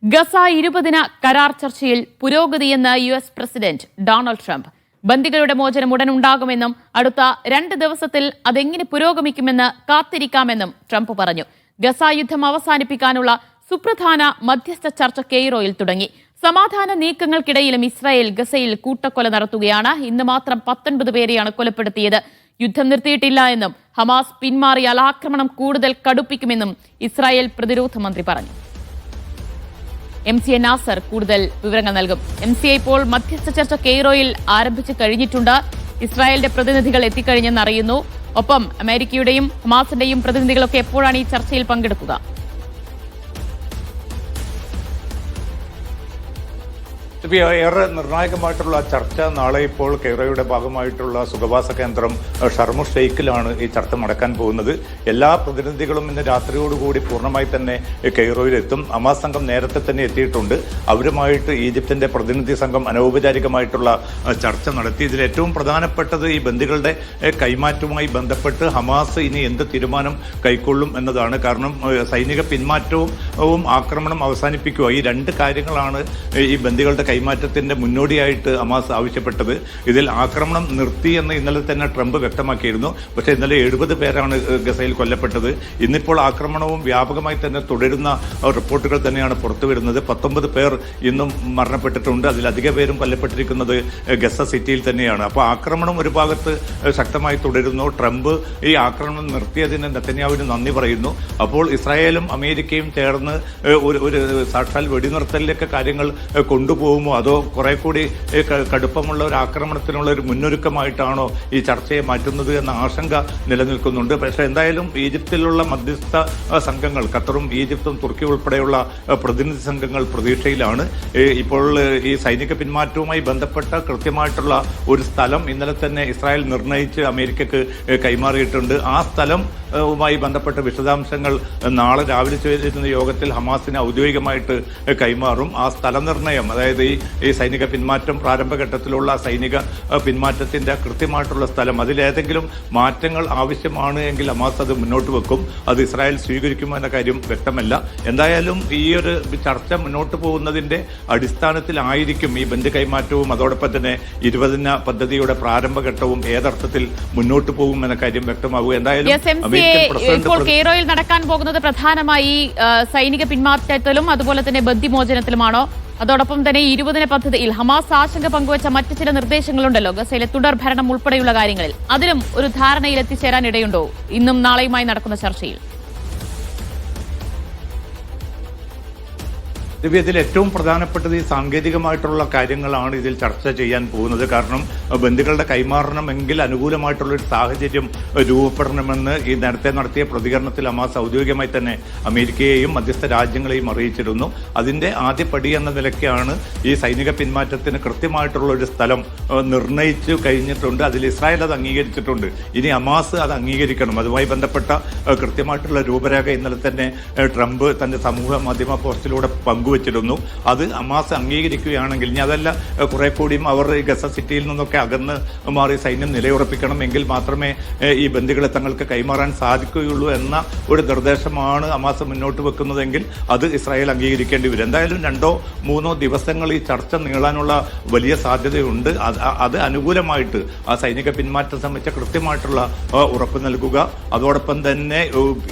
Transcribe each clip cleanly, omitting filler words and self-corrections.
Gaza 20-ദിന കരാർ ചർച്ചയിൽ പുരോഗതിയെന്ന് US president Donald Trump. ബന്ദികളുടെ മോചനം ഉടൻ ഉണ്ടാകുമെന്നും അടുത്ത 2 ദിവസത്തിൽ അതെങ്ങനെ പുരോഗമിക്കുമെന്ന് കാത്തിരിക്കാമെന്നും ട്രംപ് പറഞ്ഞു. ഗസ യുദ്ധം അവസാനിപ്പിക്കാനുള്ള സുപ്രധാന മധ്യസ്ഥ ചർച്ച കെയ്റോയിൽ തുടങ്ങി. സമാധാന നീക്കങ്ങൾക്കിടയിലും ഇസ്രായേൽ ഗസയിൽ കൂട്ടക്കൊല നടത്തുകയാണ്. ഇന്ന് മാത്രം 19 പേരെയാണ് കൊലപ്പെടുത്തിയത്. യുദ്ധം നിർത്തിയിട്ടില്ല എന്നും ഹമാസ് പിന്മാറിയാൽ ആക്രമണം കൂടുതൽ കടുപ്പിക്കുമെന്നും ഇസ്രായേൽ പ്രതിരോധ മന്ത്രി പറഞ്ഞു. MCA നാസർ കൂടുതൽ വിവരങ്ങൾ നൽകും. MCA, ഇപ്പോൾ മധ്യസ്ഥ ചർച്ച കെയ്റോയിൽ ആരംഭിച്ചു കഴിഞ്ഞിട്ടുണ്ട്. ഇസ്രായേലിന്റെ പ്രതിനിധികൾ എത്തിക്കഴിഞ്ഞെന്ന് അറിയുന്നു. ഒപ്പം അമേരിക്കയുടെയും ഹമാസിന്റെയും പ്രതിനിധികളൊക്കെ എപ്പോഴാണ് ഈ ചർച്ചയിൽ പങ്കെടുക്കുക? ഏറെ നിർണായകമായിട്ടുള്ള ചർച്ച നാളെ ഇപ്പോൾ കെയ്റോയുടെ ഭാഗമായിട്ടുള്ള സുഖവാസ കേന്ദ്രം ഷർമു ഷെയ്ഖിലാണ് ഈ ചർച്ച നടക്കാൻ പോകുന്നത്. എല്ലാ പ്രതിനിധികളും ഇന്ന് രാത്രിയോടുകൂടി പൂർണ്ണമായി തന്നെ കെയ്റോയിലെത്തും. ഹമാസ് സംഘം നേരത്തെ തന്നെ എത്തിയിട്ടുണ്ട്. അവരുമായിട്ട് ഈജിപ്തിന്റെ പ്രതിനിധി സംഘം അനൗപചാരികമായിട്ടുള്ള ചർച്ച നടത്തി. ഇതിൽ ഏറ്റവും പ്രധാനപ്പെട്ടത് ഈ ബന്ദികളുടെ കൈമാറ്റവുമായി ബന്ധപ്പെട്ട് ഹമാസ് ഇനി എന്ത് തീരുമാനം കൈക്കൊള്ളും എന്നതാണ്. കാരണം സൈനിക പിന്മാറ്റവും ആക്രമണം അവസാനിപ്പിക്കുക, ഈ 2 കാര്യങ്ങളാണ് ഈ ബന്ദികളുടെ കൈമാറ്റത്തിന്റെ മുന്നോടിയായിട്ട് ഹമാസ് ആവശ്യപ്പെട്ടത്. ഇതിൽ ആക്രമണം നിർത്തി എന്ന് ഇന്നലെ തന്നെ ട്രംപ് വ്യക്തമാക്കിയിരുന്നു. പക്ഷേ ഇന്നലെ 70 പേരാണ് ഗസയിൽ കൊല്ലപ്പെട്ടത്. ഇന്നിപ്പോൾ ആക്രമണവും വ്യാപകമായി തന്നെ തുടരുന്ന റിപ്പോർട്ടുകൾ തന്നെയാണ് പുറത്തുവരുന്നത്. 19 പേർ ഇന്നും മരണപ്പെട്ടിട്ടുണ്ട്. അതിലധിക പേരും കൊല്ലപ്പെട്ടിരിക്കുന്നത് ഗസ സിറ്റിയിൽ തന്നെയാണ്. അപ്പോൾ ആക്രമണം ഒരു ഭാഗത്ത് ശക്തമായി തുടരുന്നു. ട്രംപ് ഈ ആക്രമണം നിർത്തിയതിന് നെതന്യാഹുവിന് നന്ദി പറയുന്നു. അപ്പോൾ ഇസ്രായേലും അമേരിക്കയും ചേർന്ന് ഒരു സാക്ഷാൽ വെടിനിർത്തലിലേക്ക് കാര്യങ്ങൾ കൊണ്ടുപോകുമോ, അതോ കുറെ കൂടി കടുപ്പമുള്ള ഒരു ആക്രമണത്തിനുള്ള ഒരു മുന്നൊരുക്കമായിട്ടാണോ ഈ ചർച്ചയെ മാറ്റുന്നത് എന്ന ആശങ്ക നിലനിൽക്കുന്നുണ്ട്. പക്ഷേ എന്തായാലും ഈജിപ്തിലുള്ള മധ്യസ്ഥ സംഘങ്ങൾ, ഖത്തറും ഈജിപ്തും തുർക്കി ഉൾപ്പെടെയുള്ള പ്രതിനിധി സംഘങ്ങൾ പ്രതീക്ഷയിലാണ്. ഇപ്പോൾ ഈ സൈനിക പിന്മാറ്റവുമായി ബന്ധപ്പെട്ട കൃത്യമായിട്ടുള്ള ഒരു സ്ഥലം ഇന്നലെ തന്നെ ഇസ്രായേൽ നിർണയിച്ച് അമേരിക്കക്ക് കൈമാറിയിട്ടുണ്ട്. ആ സ്ഥലവുമായി ബന്ധപ്പെട്ട വിശദാംശങ്ങൾ നാളെ രാവിലെ ചേരുന്ന യോഗത്തിൽ ഹമാസിന് ഔദ്യോഗികമായിട്ട് കൈമാറും. ആ സ്ഥലനിർണയം, അതായത് ഈ സൈനിക പിന്മാറ്റം പ്രാരംഭഘട്ടത്തിലുള്ള സൈനിക പിന്മാറ്റത്തിന്റെ കൃത്യമായിട്ടുള്ള സ്ഥലം, അതിലേതെങ്കിലും മാറ്റങ്ങൾ ആവശ്യമാണ് എങ്കിൽ ഹമാസ് അത് മുന്നോട്ട് വെക്കും. അത് ഇസ്രായേൽ സ്വീകരിക്കുമോ എന്ന കാര്യം വ്യക്തമല്ല. എന്തായാലും ഈ ഒരു ചർച്ച മുന്നോട്ട് പോകുന്നതിന്റെ അടിസ്ഥാനത്തിലായിരിക്കും ഈ ബന്ദ് കൈമാറ്റവും അതോടൊപ്പം തന്നെ 20-ദിന പദ്ധതിയുടെ പ്രാരംഭഘട്ടവും ഏതർത്ഥത്തിൽ മുന്നോട്ട് പോകും എന്ന കാര്യം വ്യക്തമാകും. എന്തായാലും ഇപ്പോൾ കെയ്റോയിൽ നടക്കാൻ പോകുന്നത് പ്രധാനമായി സൈനിക പിന്മാറ്റത്തിലും അതുപോലെ തന്നെ ബന്ദിമോചനത്തിലുമാണോ? അതോടൊപ്പം തന്നെ 20-ദിന പദ്ധതിയിൽ ഹമാസ് ആശങ്ക പങ്കുവച്ച മറ്റു ചില നിർദ്ദേശങ്ങളുണ്ടല്ലോ, ഗസയിലെ തുടർ ഭരണം ഉൾപ്പെടെയുള്ള കാര്യങ്ങളിൽ. അതിലും ഒരു ധാരണയിൽ എത്തിച്ചേരാൻ ഇടയുണ്ടോ ഇന്നും നാളെയുമായി നടക്കുന്ന ചർച്ചയിൽ? ഇതിൽ ഏറ്റവും പ്രധാനപ്പെട്ടത് ഈ സാങ്കേതികമായിട്ടുള്ള കാര്യങ്ങളാണ് ഇതിൽ ചർച്ച ചെയ്യാൻ പോകുന്നത്. കാരണം ബന്ദികളുടെ കൈമാറണമെങ്കിൽ അനുകൂലമായിട്ടുള്ളൊരു സാഹചര്യം രൂപപ്പെടണമെന്ന് ഈ നേരത്തെ നടത്തിയ പ്രതികരണത്തിൽ ഹമാസ് ഔദ്യോഗികമായി തന്നെ അമേരിക്കയെയും മധ്യസ്ഥ രാജ്യങ്ങളെയും അറിയിച്ചിരുന്നു. അതിന്റെ ആദ്യപടി എന്ന നിലയ്ക്കാണ് ഈ സൈനിക പിന്മാറ്റത്തിന് കൃത്യമായിട്ടുള്ള ഒരു സ്ഥലം നിർണയിച്ചു കഴിഞ്ഞിട്ടുണ്ട്. അതിൽ ഇസ്രായേൽ അത് അംഗീകരിച്ചിട്ടുണ്ട്. ഇനി ഹമാസ് അത് അംഗീകരിക്കണം. അതുമായി ബന്ധപ്പെട്ട കൃത്യമായിട്ടുള്ള രൂപരേഖ ഇന്നലെ തന്നെ ട്രംപ് തന്റെ സമൂഹ മാധ്യമ പോസ്റ്റിലൂടെ പങ്കുവച്ചിരുന്നു. അത് ഹമാസ് അംഗീകരിക്കുകയാണെങ്കിൽ, ഇനി അതല്ല കുറെ കൂടിയും അവർ ഗസ സിറ്റിയിൽ നിന്നൊക്കെ അകന്ന് മാറി സൈന്യം നിലയുറപ്പിക്കണം, എങ്കിൽ മാത്രമേ ഈ ബന്ദികളെ തങ്ങൾക്ക് കൈമാറാൻ സാധിക്കുകയുള്ളൂ എന്ന ഒരു നിർദ്ദേശമാണ് ഹമാസ് മുന്നോട്ട് വെക്കുന്നതെങ്കിൽ അത് ഇസ്രായേൽ അംഗീകരിക്കേണ്ടി വരും. എന്തായാലും 2-3 ദിവസങ്ങൾ ഈ ചർച്ച നീളാനുള്ള വലിയ സാധ്യതയുണ്ട്. അത് അനുകൂലമായിട്ട് ആ സൈനിക പിന്മാറ്റം സംബന്ധിച്ച കൃത്യമായിട്ടുള്ള ഉറപ്പ് നൽകുക, അതോടൊപ്പം തന്നെ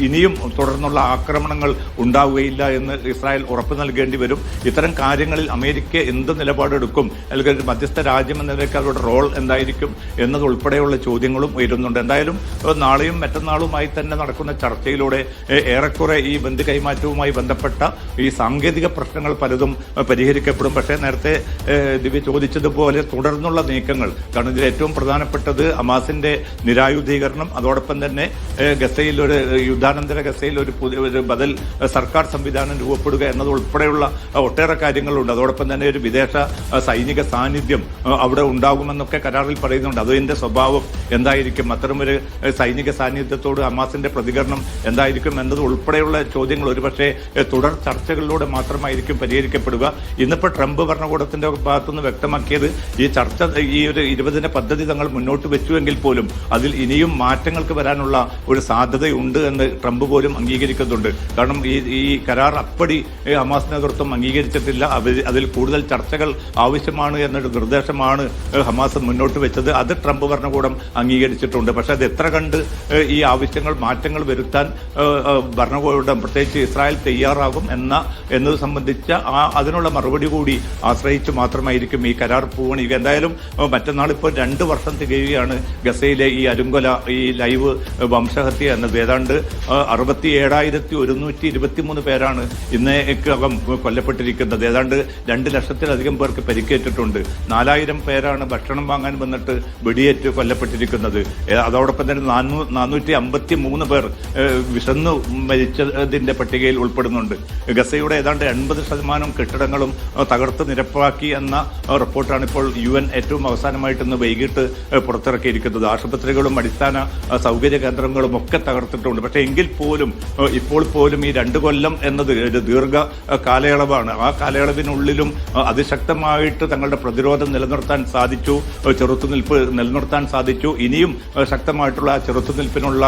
ഇനിയും തുടർന്നുള്ള ആക്രമണങ്ങൾ ഉണ്ടാവുകയില്ല എന്ന് ഇസ്രായേൽ ഉറപ്പ് നൽകേണ്ടി വരും. ഇത്തരം കാര്യങ്ങളിൽ അമേരിക്ക എന്ത് നിലപാടെടുക്കും, അല്ലെങ്കിൽ മധ്യസ്ഥ രാജ്യം എന്ന നിലയ്ക്ക് അവരുടെ റോൾ എന്തായിരിക്കും എന്നതുൾപ്പെടെയുള്ള ചോദ്യങ്ങളും ഉയരുന്നുണ്ട്. എന്തായാലും നാളെയും മറ്റന്നാളുമായി തന്നെ നടക്കുന്ന ചർച്ചയിലൂടെ ഏറെക്കുറെ ഈ ബന്ദ് കൈമാറ്റവുമായി ബന്ധപ്പെട്ട ഈ സാങ്കേതിക പ്രശ്നങ്ങൾ പലതും പരിഹരിക്കപ്പെടും. പക്ഷേ നേരത്തെ ദിവ്യ ചോദിച്ചതുപോലെ തുടർന്നുള്ള നീക്കങ്ങൾ, കാരണം ഇതിൽ ഏറ്റവും പ്രധാനപ്പെട്ടത് ഹമാസിന്റെ നിരായുധീകരണം, അതോടൊപ്പം തന്നെ ഗസയിൽ ഒരു യുദ്ധാനന്തര ഗസയിൽ ഒരു പുതിയ ബദൽ സർക്കാർ സംവിധാനം രൂപപ്പെടുക എന്നതുൾപ്പെടെയുള്ള ഒട്ടേറെ കാര്യങ്ങളുണ്ട്. അതോടൊപ്പം തന്നെ ഒരു വിദേശ സൈനിക സാന്നിധ്യം അവിടെ ഉണ്ടാകുമെന്നൊക്കെ കരാറിൽ പറയുന്നുണ്ട്. അതിന്റെ സ്വഭാവം എന്തായിരിക്കും, അത്തരമൊരു സൈനിക സാന്നിധ്യത്തോട് ഹമാസിന്റെ പ്രതികരണം എന്തായിരിക്കും എന്നത് ഉൾപ്പെടെയുള്ള ചോദ്യങ്ങൾ ഒരുപക്ഷെ തുടർ ചർച്ചകളിലൂടെ മാത്രമായിരിക്കും പരിഹരിക്കപ്പെടുക. ഇന്നിപ്പോൾ ട്രംപ് ഭരണകൂടത്തിന്റെ ഭാഗത്തുനിന്ന് വ്യക്തമാക്കിയത് ഈ ചർച്ച, ഈ ഒരു 20-ദിന പദ്ധതി തങ്ങൾ മുന്നോട്ട് വെച്ചുവെങ്കിൽ പോലും അതിൽ ഇനിയും മാറ്റങ്ങൾക്ക് വരാനുള്ള ഒരു സാധ്യതയുണ്ട് എന്ന് ട്രംപ് പോലും അംഗീകരിക്കുന്നുണ്ട്. കാരണം ഈ കരാർ അപ്പടി ഹമാസിനെ നേതൃത്വം അംഗീകരിച്ചിട്ടില്ല. അതിൽ കൂടുതൽ ചർച്ചകൾ ആവശ്യമാണ് എന്നൊരു നിർദ്ദേശമാണ് ഹമാസ് മുന്നോട്ട് വെച്ചത്. അത് ട്രംപ് ഭരണകൂടം അംഗീകരിച്ചിട്ടുണ്ട്. പക്ഷെ അത് എത്ര കണ്ട് ഈ ആവശ്യങ്ങൾ മാറ്റങ്ങൾ വരുത്താൻ ഭരണകൂടം പ്രത്യേകിച്ച് ഇസ്രായേൽ തയ്യാറാകും എന്നത് സംബന്ധിച്ച അതിനുള്ള മറുപടി കൂടി ആശ്രയിച്ച് മാത്രമായിരിക്കും ഈ കരാർ പൂവണിയുക. എന്തായാലും മറ്റന്നാൾ ഇപ്പോൾ 2 വർഷം തികയുകയാണ് ഗസയിലെ ഈ അരുങ്കൊല, ഈ ലൈവ് വംശഹത്യ എന്നത്. ഏതാണ്ട് 67,123 പേരാണ് ഇന്നേക്കകം കൊല്ലപ്പെട്ടിരിക്കുന്നത്. ഏതാണ്ട് 2 ലക്ഷത്തിലധികം പേർക്ക് പരിക്കേറ്റിട്ടുണ്ട്. 4000 പേരാണ് ഭക്ഷണം വാങ്ങാൻ വന്നിട്ട് വെടിയേറ്റ് കൊല്ലപ്പെട്ടിരിക്കുന്നത്. അതോടൊപ്പം തന്നെ 453 പേർ വിശന്നു മരിച്ചതിന്റെ പട്ടികയിൽ ഉൾപ്പെടുന്നുണ്ട്. ഗസയുടെ ഏതാണ്ട് 80% കെട്ടിടങ്ങളും തകർത്ത് നിരപ്പാക്കി എന്ന റിപ്പോർട്ടാണ് ഇപ്പോൾ UN ഏറ്റവും അവസാനമായിട്ട് ഇന്ന് വൈകിട്ട് പുറത്തിറക്കിയിരിക്കുന്നത്. ആശുപത്രികളും അടിസ്ഥാന സൗകര്യ കേന്ദ്രങ്ങളും ഒക്കെ തകർത്തിട്ടുണ്ട്. പക്ഷേ എങ്കിൽ പോലും ഇപ്പോൾ പോലും ഈ 2 കൊല്ലം എന്നത് ഒരു ദീർഘ കാലയളവാണ്. ആ കാലയളവിനുള്ളിലും അതിശക്തമായിട്ട് തങ്ങളുടെ പ്രതിരോധം നിലനിർത്താൻ സാധിച്ചു, ചെറുത്തുനിൽപ്പ് നിലനിർത്താൻ സാധിച്ചു. ഇനിയും ശക്തമായിട്ടുള്ള ചെറുത്തുനിൽപ്പിനുള്ള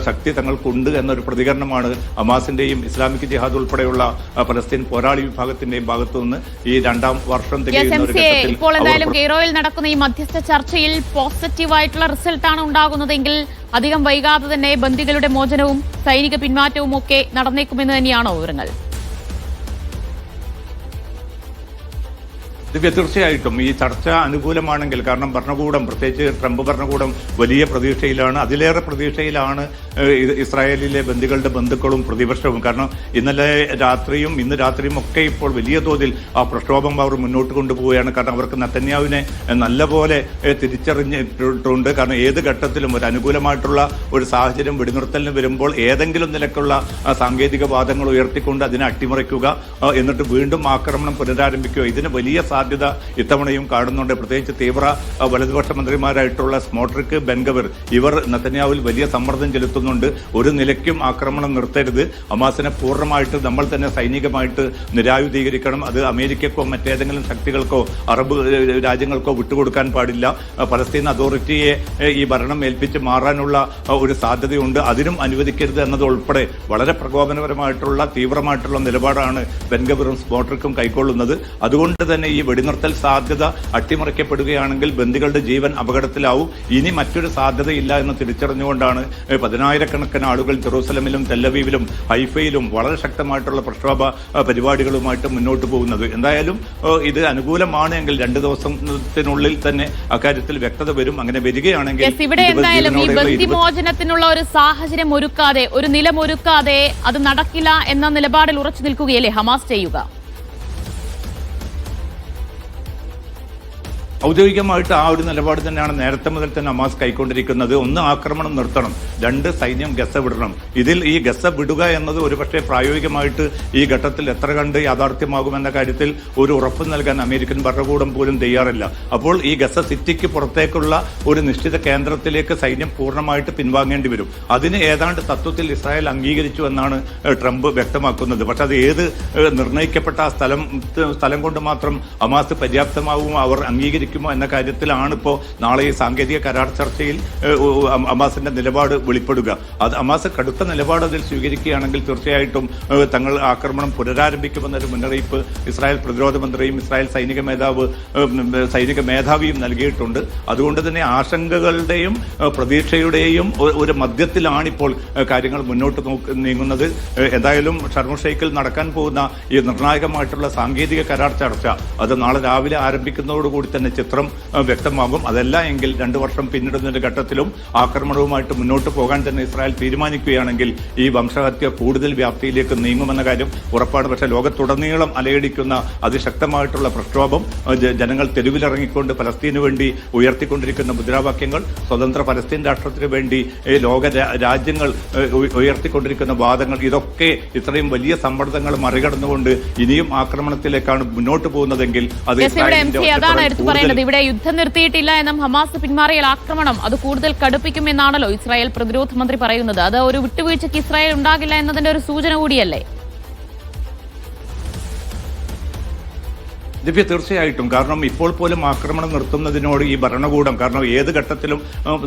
ശക്തി തങ്ങൾക്കുണ്ട് എന്നൊരു പ്രതികരണമാണ് ഹമാസിന്റെയും ഇസ്ലാമിക് ജിഹാദ് ഉൾപ്പെടെയുള്ള പലസ്തീൻ പോരാളി വിഭാഗത്തിന്റെയും ഭാഗത്തു നിന്ന് ഈ 2ാം വർഷം തികയുന്ന ഒരു ഘട്ടത്തിൽ ഇപ്പോൾ എന്തായാലും കെയ്റോയിൽ നടക്കുന്ന ഈ മധ്യസ്ഥ ചർച്ചയിൽ പോസിറ്റീവായിട്ടുള്ള റിസൾട്ടാണ് ഉണ്ടാകുന്നതെങ്കിൽ അധികം വൈകാതെ തന്നെ ബന്ദികളുടെ മോചനവും സൈനിക പിന്മാറ്റവും ഒക്കെ നടന്നേക്കുമെന്ന് തന്നെയാണോ വിവരങ്ങൾ? തീർച്ചയായിട്ടും ഈ ചർച്ച അനുകൂലമാണെങ്കിൽ, കാരണം ഭരണകൂടം പ്രത്യേകിച്ച് ട്രംപ് ഭരണകൂടം വലിയ പ്രതീക്ഷയിലാണ്, അതിലേറെ പ്രതീക്ഷയിലാണ് ഇസ്രായേലിലെ ബന്ദികളുടെ ബന്ധുക്കളും പ്രതിപക്ഷവും. കാരണം ഇന്നലെ രാത്രിയും ഇന്ന് രാത്രിയും ഒക്കെ ഇപ്പോൾ വലിയ തോതിൽ ആ പ്രക്ഷോഭം അവർ മുന്നോട്ട് കൊണ്ടുപോവുകയാണ്. കാരണം അവർക്ക് നെതന്യാഹുവിനെ നല്ലപോലെ തിരിച്ചറിഞ്ഞിട്ടുണ്ട്. കാരണം ഏത് ഘട്ടത്തിലും ഒരു അനുകൂലമായിട്ടുള്ള ഒരു സാഹചര്യം വെടിനിർത്തലിന് വരുമ്പോൾ ഏതെങ്കിലും നിലക്കുള്ള സാങ്കേതിക വാദങ്ങൾ ഉയർത്തിക്കൊണ്ട് അതിനെ അട്ടിമറിക്കുക, എന്നിട്ട് വീണ്ടും ആക്രമണം പുനരാരംഭിക്കുക, ഇതിന് വലിയ സാധ്യത ഇത്തവണയും കാണുന്നുണ്ട്. പ്രത്യേകിച്ച് തീവ്ര വലതുപക്ഷ മന്ത്രിമാരായിട്ടുള്ള സ്മോട്രിക്, ബെൻഗവിർ ഇവർ നെതന്യാഹുവിൽ വലിയ സമ്മർദ്ദം ചെലുത്തുന്നുണ്ട്. ഒരു നിലയ്ക്കും ആക്രമണം നിർത്തരുത്, ഹമാസിനെ പൂർണ്ണമായിട്ട് നമ്മൾ തന്നെ സൈനികമായിട്ട് നിരായുധീകരിക്കണം, അത് അമേരിക്കക്കോ മറ്റേതെങ്കിലും ശക്തികൾക്കോ അറബ് രാജ്യങ്ങൾക്കോ വിട്ടുകൊടുക്കാൻ പാടില്ല, പലസ്തീൻ അതോറിറ്റിയെ ഈ ഭരണം ഏൽപ്പിച്ച് മാറാനുള്ള ഒരു സാധ്യതയുണ്ട്, അതിനും അനുവദിക്കരുത് എന്നതുൾപ്പെടെ വളരെ പ്രകോപനപരമായിട്ടുള്ള തീവ്രമായിട്ടുള്ള നിലപാടാണ് ബെൻഗവിറും സ്മോട്രിക്കും കൈക്കൊള്ളുന്നത്. അതുകൊണ്ട് തന്നെ ഈ വെടിനിർത്തൽ സാധ്യത അട്ടിമറിക്കപ്പെടുകയാണെങ്കിൽ ബന്ദികളുടെ ജീവൻ അപകടത്തിലാവും. ഇനി മറ്റൊരു സാധ്യതയില്ല എന്ന് തിരിച്ചറിഞ്ഞുകൊണ്ടാണ് 10,000-കണക്കിന് ആളുകൾ ജെറൂസലമിലും തെല്ലവീവിലും ഹൈഫയിലും വളരെ ശക്തമായിട്ടുള്ള പ്രക്ഷോഭ പരിപാടികളുമായിട്ട് മുന്നോട്ട് പോകുന്നത്. എന്തായാലും ഇത് അനുകൂലമാണെങ്കിൽ 2 ദിവസത്തിനുള്ളിൽ തന്നെ അക്കാര്യത്തിൽ വ്യക്തത വരും. അങ്ങനെ വരികയാണെങ്കിൽ ഇവിടെ എന്തായാലും ഈ ബന്ദിമോചനത്തിനുള്ള ഒരു സാഹചര്യം ഒരുക്കാതെ, ഒരു നിലമൊരുക്കാതെ അത് നടക്കില്ല എന്ന നിലപാടിൽ ഉറച്ചു നിൽക്കുകയല്ലേ ഹമാസ് ചെയ്യുക? ഔദ്യോഗികമായിട്ട് ആ ഒരു നിലപാട് തന്നെയാണ് നേരത്തെ മുതൽ തന്നെ ഹമാസ് കൈക്കൊണ്ടിരിക്കുന്നത്. 1 ആക്രമണം നിർത്തണം, 2 സൈന്യം ഗസ വിടണം. ഇതിൽ ഈ ഗസ വിടുക എന്നത് ഒരുപക്ഷെ പ്രായോഗികമായിട്ട് ഈ ഘട്ടത്തിൽ എത്ര കണ്ട് യാഥാർത്ഥ്യമാകുമെന്ന കാര്യത്തിൽ ഒരു ഉറപ്പ് നൽകാൻ അമേരിക്കൻ ഭരണകൂടം പോലും തയ്യാറില്ല. അപ്പോൾ ഈ ഗസ സിറ്റിക്ക് പുറത്തേക്കുള്ള ഒരു നിശ്ചിത കേന്ദ്രത്തിലേക്ക് സൈന്യം പൂർണ്ണമായിട്ട് പിൻവാങ്ങേണ്ടി വരും. അതിന് ഏതാണ്ട് തത്വത്തിൽ ഇസ്രായേൽ അംഗീകരിച്ചു എന്നാണ് ട്രംപ് വ്യക്തമാക്കുന്നത്. പക്ഷെ അത് ഏത് നിർണയിക്കപ്പെട്ട ആ സ്ഥലം കൊണ്ട് മാത്രം ഹമാസ് പര്യാപ്തമാകുമോ, അവർ അംഗീകരിക്കുമോ എന്ന കാര്യത്തിലാണ് ഇപ്പോൾ നാളെ ഈ സാങ്കേതിക കരാർ ചർച്ചയിൽ ഹമാസിന്റെ നിലപാട് വെളിപ്പെടുക. അത് ഹമാസ് കടുത്ത നിലപാട് അതിൽ സ്വീകരിക്കുകയാണെങ്കിൽ തീർച്ചയായിട്ടും തങ്ങൾ ആക്രമണം പുനരാരംഭിക്കുമെന്നൊരു മുന്നറിയിപ്പ് ഇസ്രായേൽ പ്രതിരോധ മന്ത്രിയും ഇസ്രായേൽ സൈനിക മേധാവിയും നൽകിയിട്ടുണ്ട്. അതുകൊണ്ട് തന്നെ ആശങ്കകളുടെയും പ്രതീക്ഷയുടെയും ഒരു മധ്യത്തിലാണിപ്പോൾ കാര്യങ്ങൾ മുന്നോട്ട് നീങ്ങുന്നത്. എന്തായാലും ഷർമ ഷെയ്ഖിൽ നടക്കാൻ പോകുന്ന ഈ നിർണായകമായിട്ടുള്ള സാങ്കേതിക കരാർ ചർച്ച അത് നാളെ രാവിലെ ആരംഭിക്കുന്നതോടുകൂടി തന്നെ ചിത്രം വ്യക്തമാകും. അതല്ല എങ്കിൽ 2 വർഷം പിന്നിടുന്ന ഘട്ടത്തിലും ആക്രമണവുമായിട്ട് മുന്നോട്ട് പോകാൻ തന്നെ ഇസ്രായേൽ തീരുമാനിക്കുകയാണെങ്കിൽ ഈ വംശഹത്യ കൂടുതൽ വ്യാപ്തിയിലേക്ക് നീങ്ങുമെന്ന കാര്യം ഉറപ്പാണ്. പക്ഷേ ലോകത്തുടനീളം അലയടിക്കുന്ന അതിശക്തമായിട്ടുള്ള പ്രക്ഷോഭം, ജനങ്ങൾ തെരുവിലിറങ്ങിക്കൊണ്ട് പലസ്തീനു വേണ്ടി ഉയർത്തിക്കൊണ്ടിരിക്കുന്ന മുദ്രാവാക്യങ്ങൾ, സ്വതന്ത്ര പലസ്തീൻ രാഷ്ട്രത്തിന് വേണ്ടി ലോക രാജ്യങ്ങൾ ഉയർത്തിക്കൊണ്ടിരിക്കുന്ന വാദങ്ങൾ, ഇതൊക്കെ ഇത്രയും വലിയ സമ്മർദ്ദങ്ങൾ മറികടന്നുകൊണ്ട് ഇനിയും ആക്രമണത്തിലേക്കാണ് മുന്നോട്ട് പോകുന്നതെങ്കിൽ അത് ഇവിടെ യുദ്ധം നിർത്തിയിട്ടില്ല എന്നും ഹമാസ് പിന്മാറിയാൽ ആക്രമണം അത് കൂടുതൽ കടുപ്പിക്കുമെന്നാണല്ലോ ഇസ്രായേൽ പ്രതിരോധ മന്ത്രി പറയുന്നത്. അത് ഒരു വിട്ടുവീഴ്ചയ്ക്ക് ഇസ്രായേൽ ഉണ്ടാകില്ല എന്നതിന്റെ ഒരു സൂചന കൂടിയല്ലേ? ദിവ്യ, തീർച്ചയായിട്ടും. കാരണം ഇപ്പോൾ പോലും ആക്രമണം നിർത്തുന്നതിനോട് ഈ ഭരണകൂടം, കാരണം ഏത് ഘട്ടത്തിലും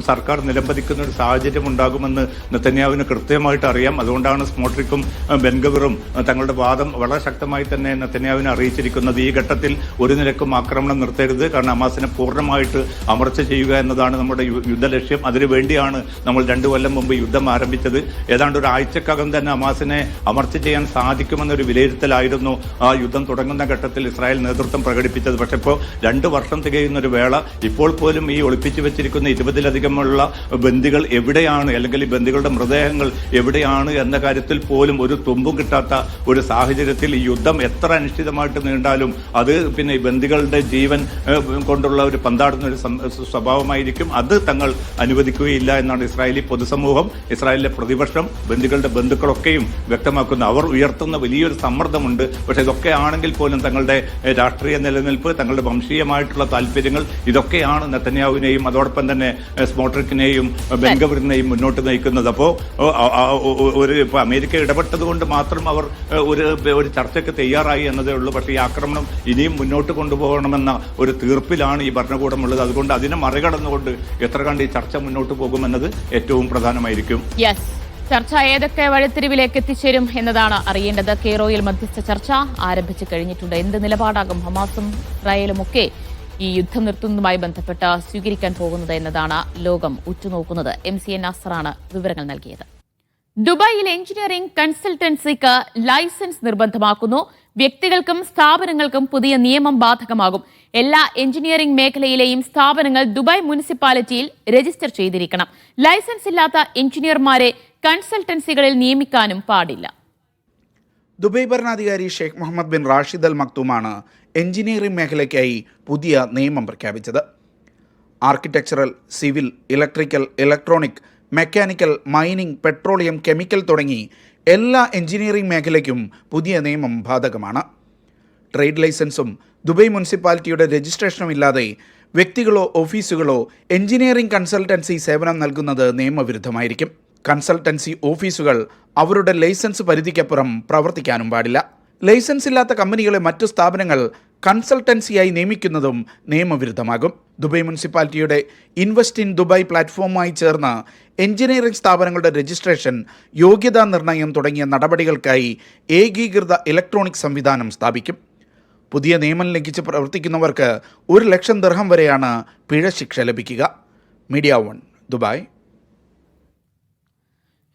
സർക്കാർ നിലംപതിക്കുന്ന ഒരു സാഹചര്യം ഉണ്ടാകുമെന്ന് നെതന്യാഹുവിന് കൃത്യമായിട്ട് അറിയാം. അതുകൊണ്ടാണ് സ്മോട്രിക്കും ബെൻഗവിറും തങ്ങളുടെ വാദം വളരെ ശക്തമായി തന്നെ നെതന്യാഹുവിനെ അറിയിച്ചിരിക്കുന്നത്. ഈ ഘട്ടത്തിൽ ഒരു നിലക്കും ആക്രമണം നിർത്തരുത്, കാരണം ഹമാസിനെ പൂർണ്ണമായിട്ട് അമർച്ച ചെയ്യുക എന്നതാണ് നമ്മുടെ യുദ്ധലക്ഷ്യം. അതിനുവേണ്ടിയാണ് നമ്മൾ 2 കൊല്ലം മുമ്പ് യുദ്ധം ആരംഭിച്ചത്. ഏതാണ്ട് ഒരാഴ്ചക്കകം തന്നെ ഹമാസിനെ അമർച്ച ചെയ്യാൻ സാധിക്കുമെന്നൊരു വിലയിരുത്തലായിരുന്നു ആ യുദ്ധം തുടങ്ങുന്ന ഘട്ടത്തിൽ ഇസ്രായേൽ നേതൃത്വം പ്രകടിപ്പിച്ചത്. പക്ഷെ ഇപ്പോൾ 2 വർഷം തികയുന്ന ഒരു വേള, ഇപ്പോൾ പോലും ഈ ഒളിപ്പിച്ചു വെച്ചിരിക്കുന്ന 20-ലധികമുള്ള ബന്ദികൾ എവിടെയാണ്, അല്ലെങ്കിൽ ഈ ബന്ദികളുടെ മൃതദേഹങ്ങൾ എവിടെയാണ് എന്ന കാര്യത്തിൽ പോലും ഒരു തുമ്പും കിട്ടാത്ത ഒരു സാഹചര്യത്തിൽ ഈ യുദ്ധം എത്ര അനിശ്ചിതമായിട്ട് നീണ്ടാലും അത് പിന്നെ ഈ ബന്ദികളുടെ ജീവൻ കൊണ്ടുള്ള ഒരു പന്താടുന്ന ഒരു സ്വഭാവമായിരിക്കും. അത് തങ്ങൾ അനുവദിക്കുകയില്ല എന്നാണ് ഇസ്രായേലി പൊതുസമൂഹം, ഇസ്രായേലിലെ പ്രതിപക്ഷം, ബന്ദികളുടെ ബന്ധുക്കളൊക്കെയും വ്യക്തമാക്കുന്നത്. അവർ ഉയർത്തുന്ന വലിയൊരു സമ്മർദ്ദമുണ്ട്. പക്ഷെ ഇതൊക്കെ ആണെങ്കിൽ പോലും തങ്ങളുടെ രാഷ്ട്രീയ നിലനിൽപ്പ്, തങ്ങളുടെ വംശീയമായിട്ടുള്ള താല്പര്യങ്ങൾ, ഇതൊക്കെയാണ് നെതന്യാഹുവിനെയും അതോടൊപ്പം തന്നെ സ്മോട്രിക്കിനെയും ബെൻഗവിറിനെയും മുന്നോട്ട് നയിക്കുന്നത്. അപ്പോൾ ഇപ്പോൾ അമേരിക്ക ഇടപെട്ടത് കൊണ്ട് മാത്രം അവർ ഒരു ചർച്ചയ്ക്ക് തയ്യാറായി എന്നതേ ഉള്ളൂ. പക്ഷേ ഈ ആക്രമണം ഇനിയും മുന്നോട്ട് കൊണ്ടുപോകണമെന്ന ഒരു തീർപ്പിലാണ് ഈ ഭരണകൂടമുള്ളത്. അതുകൊണ്ട് അതിനെ മറികടന്നുകൊണ്ട് എത്ര കണ്ട് ഈ ചർച്ച മുന്നോട്ട് പോകുമെന്നത് ഏറ്റവും പ്രധാനമായിരിക്കും. ചർച്ച ഏതൊക്കെ വഴിത്തിരിവിലേക്ക് എത്തിച്ചേരും എന്നതാണ് അറിയേണ്ടത്. കെയ്റോയിൽ മധ്യസ്ഥ ചർച്ച ആരംഭിച്ചു കഴിഞ്ഞിട്ടുണ്ട്. എന്ത് നിലപാടാകും ഹമാസും ഇസ്രായേലും ഒക്കെ ഈ യുദ്ധം നിർത്തുന്നതുമായി ബന്ധപ്പെട്ട് സ്വീകരിക്കാൻ പോകുന്നത് എന്നതാണ് ലോകം ഉറ്റുനോക്കുന്നത്. MCN നാസറാണ് വിവരങ്ങൾ നൽകിയത്. ദുബായിൽ എഞ്ചിനീയറിംഗ് കൺസൾട്ടൻസിക്ക് ലൈസൻസ് നിർബന്ധമാക്കുന്നു. വ്യക്തികൾക്കും സ്ഥാപനങ്ങൾക്കും പുതിയ നിയമം ബാധകമാകും. എല്ലാ എഞ്ചിനീയറിംഗ് മേഖലയിലെയും സ്ഥാപനങ്ങൾ ദുബായ് മുനിസിപ്പാലിറ്റിയിൽ രജിസ്റ്റർ ചെയ്തിരിക്കണം. ലൈസൻസ് ഇല്ലാത്ത എഞ്ചിനീയർമാരെ കൺസൾട്ടൻസികളിൽ നിയമിക്കാനും പാടില്ല. ദുബായ് ഭരണാധികാരി ഷെയ്ഖ് മുഹമ്മദ് ബിൻ റാഷിദ് അൽ മക്തൂമാണ് എഞ്ചിനീയറിംഗ് മേഖലയ്ക്കായി പുതിയ നിയമം പ്രഖ്യാപിച്ചത്. Architectural, civil, electrical, electronic, mechanical, mining, petroleum, chemical തുടങ്ങി എല്ലാ എഞ്ചിനീയറിംഗ് മേഖലയ്ക്കും പുതിയ നിയമം ബാധകമാണ്. ട്രേഡ് ലൈസൻസും ദുബായ് മുനിസിപ്പാലിറ്റിയുടെ രജിസ്ട്രേഷനും ഇല്ലാതെ വ്യക്തികളോ ഓഫീസുകളോ എഞ്ചിനീയറിംഗ് കൺസൾട്ടൻസി സേവനം നൽകുന്നത് നിയമവിരുദ്ധമായിരിക്കും. കൺസൾട്ടൻസി ഓഫീസുകൾ അവരുടെ ലൈസൻസ് പരിധിക്കപ്പുറം പ്രവർത്തിക്കാനും പാടില്ല. ലൈസൻസ് ഇല്ലാത്ത കമ്പനികളെ മറ്റു സ്ഥാപനങ്ങൾ കൺസൾട്ടൻസിയായി നിയമിക്കുന്നതും നിയമവിരുദ്ധമാകും. ദുബായ് മുനിസിപ്പാലിറ്റിയുടെ ഇൻവെസ്റ്റ് ഇൻ ദുബായ് പ്ലാറ്റ്ഫോമുമായി ചേർന്ന് എഞ്ചിനീയറിംഗ് സ്ഥാപനങ്ങളുടെ രജിസ്ട്രേഷൻ, യോഗ്യതാ നിർണയം തുടങ്ങിയ നടപടികൾക്കായി ഏകീകൃത ഇലക്ട്രോണിക് സംവിധാനം സ്ഥാപിക്കും. പുതിയ നിയമം ലംഘിച്ച് പ്രവർത്തിക്കുന്നവർക്ക് 1 ലക്ഷം ദിർഹം വരെയാണ് പിഴ ശിക്ഷ ലഭിക്കുക. Media 1 Dubai.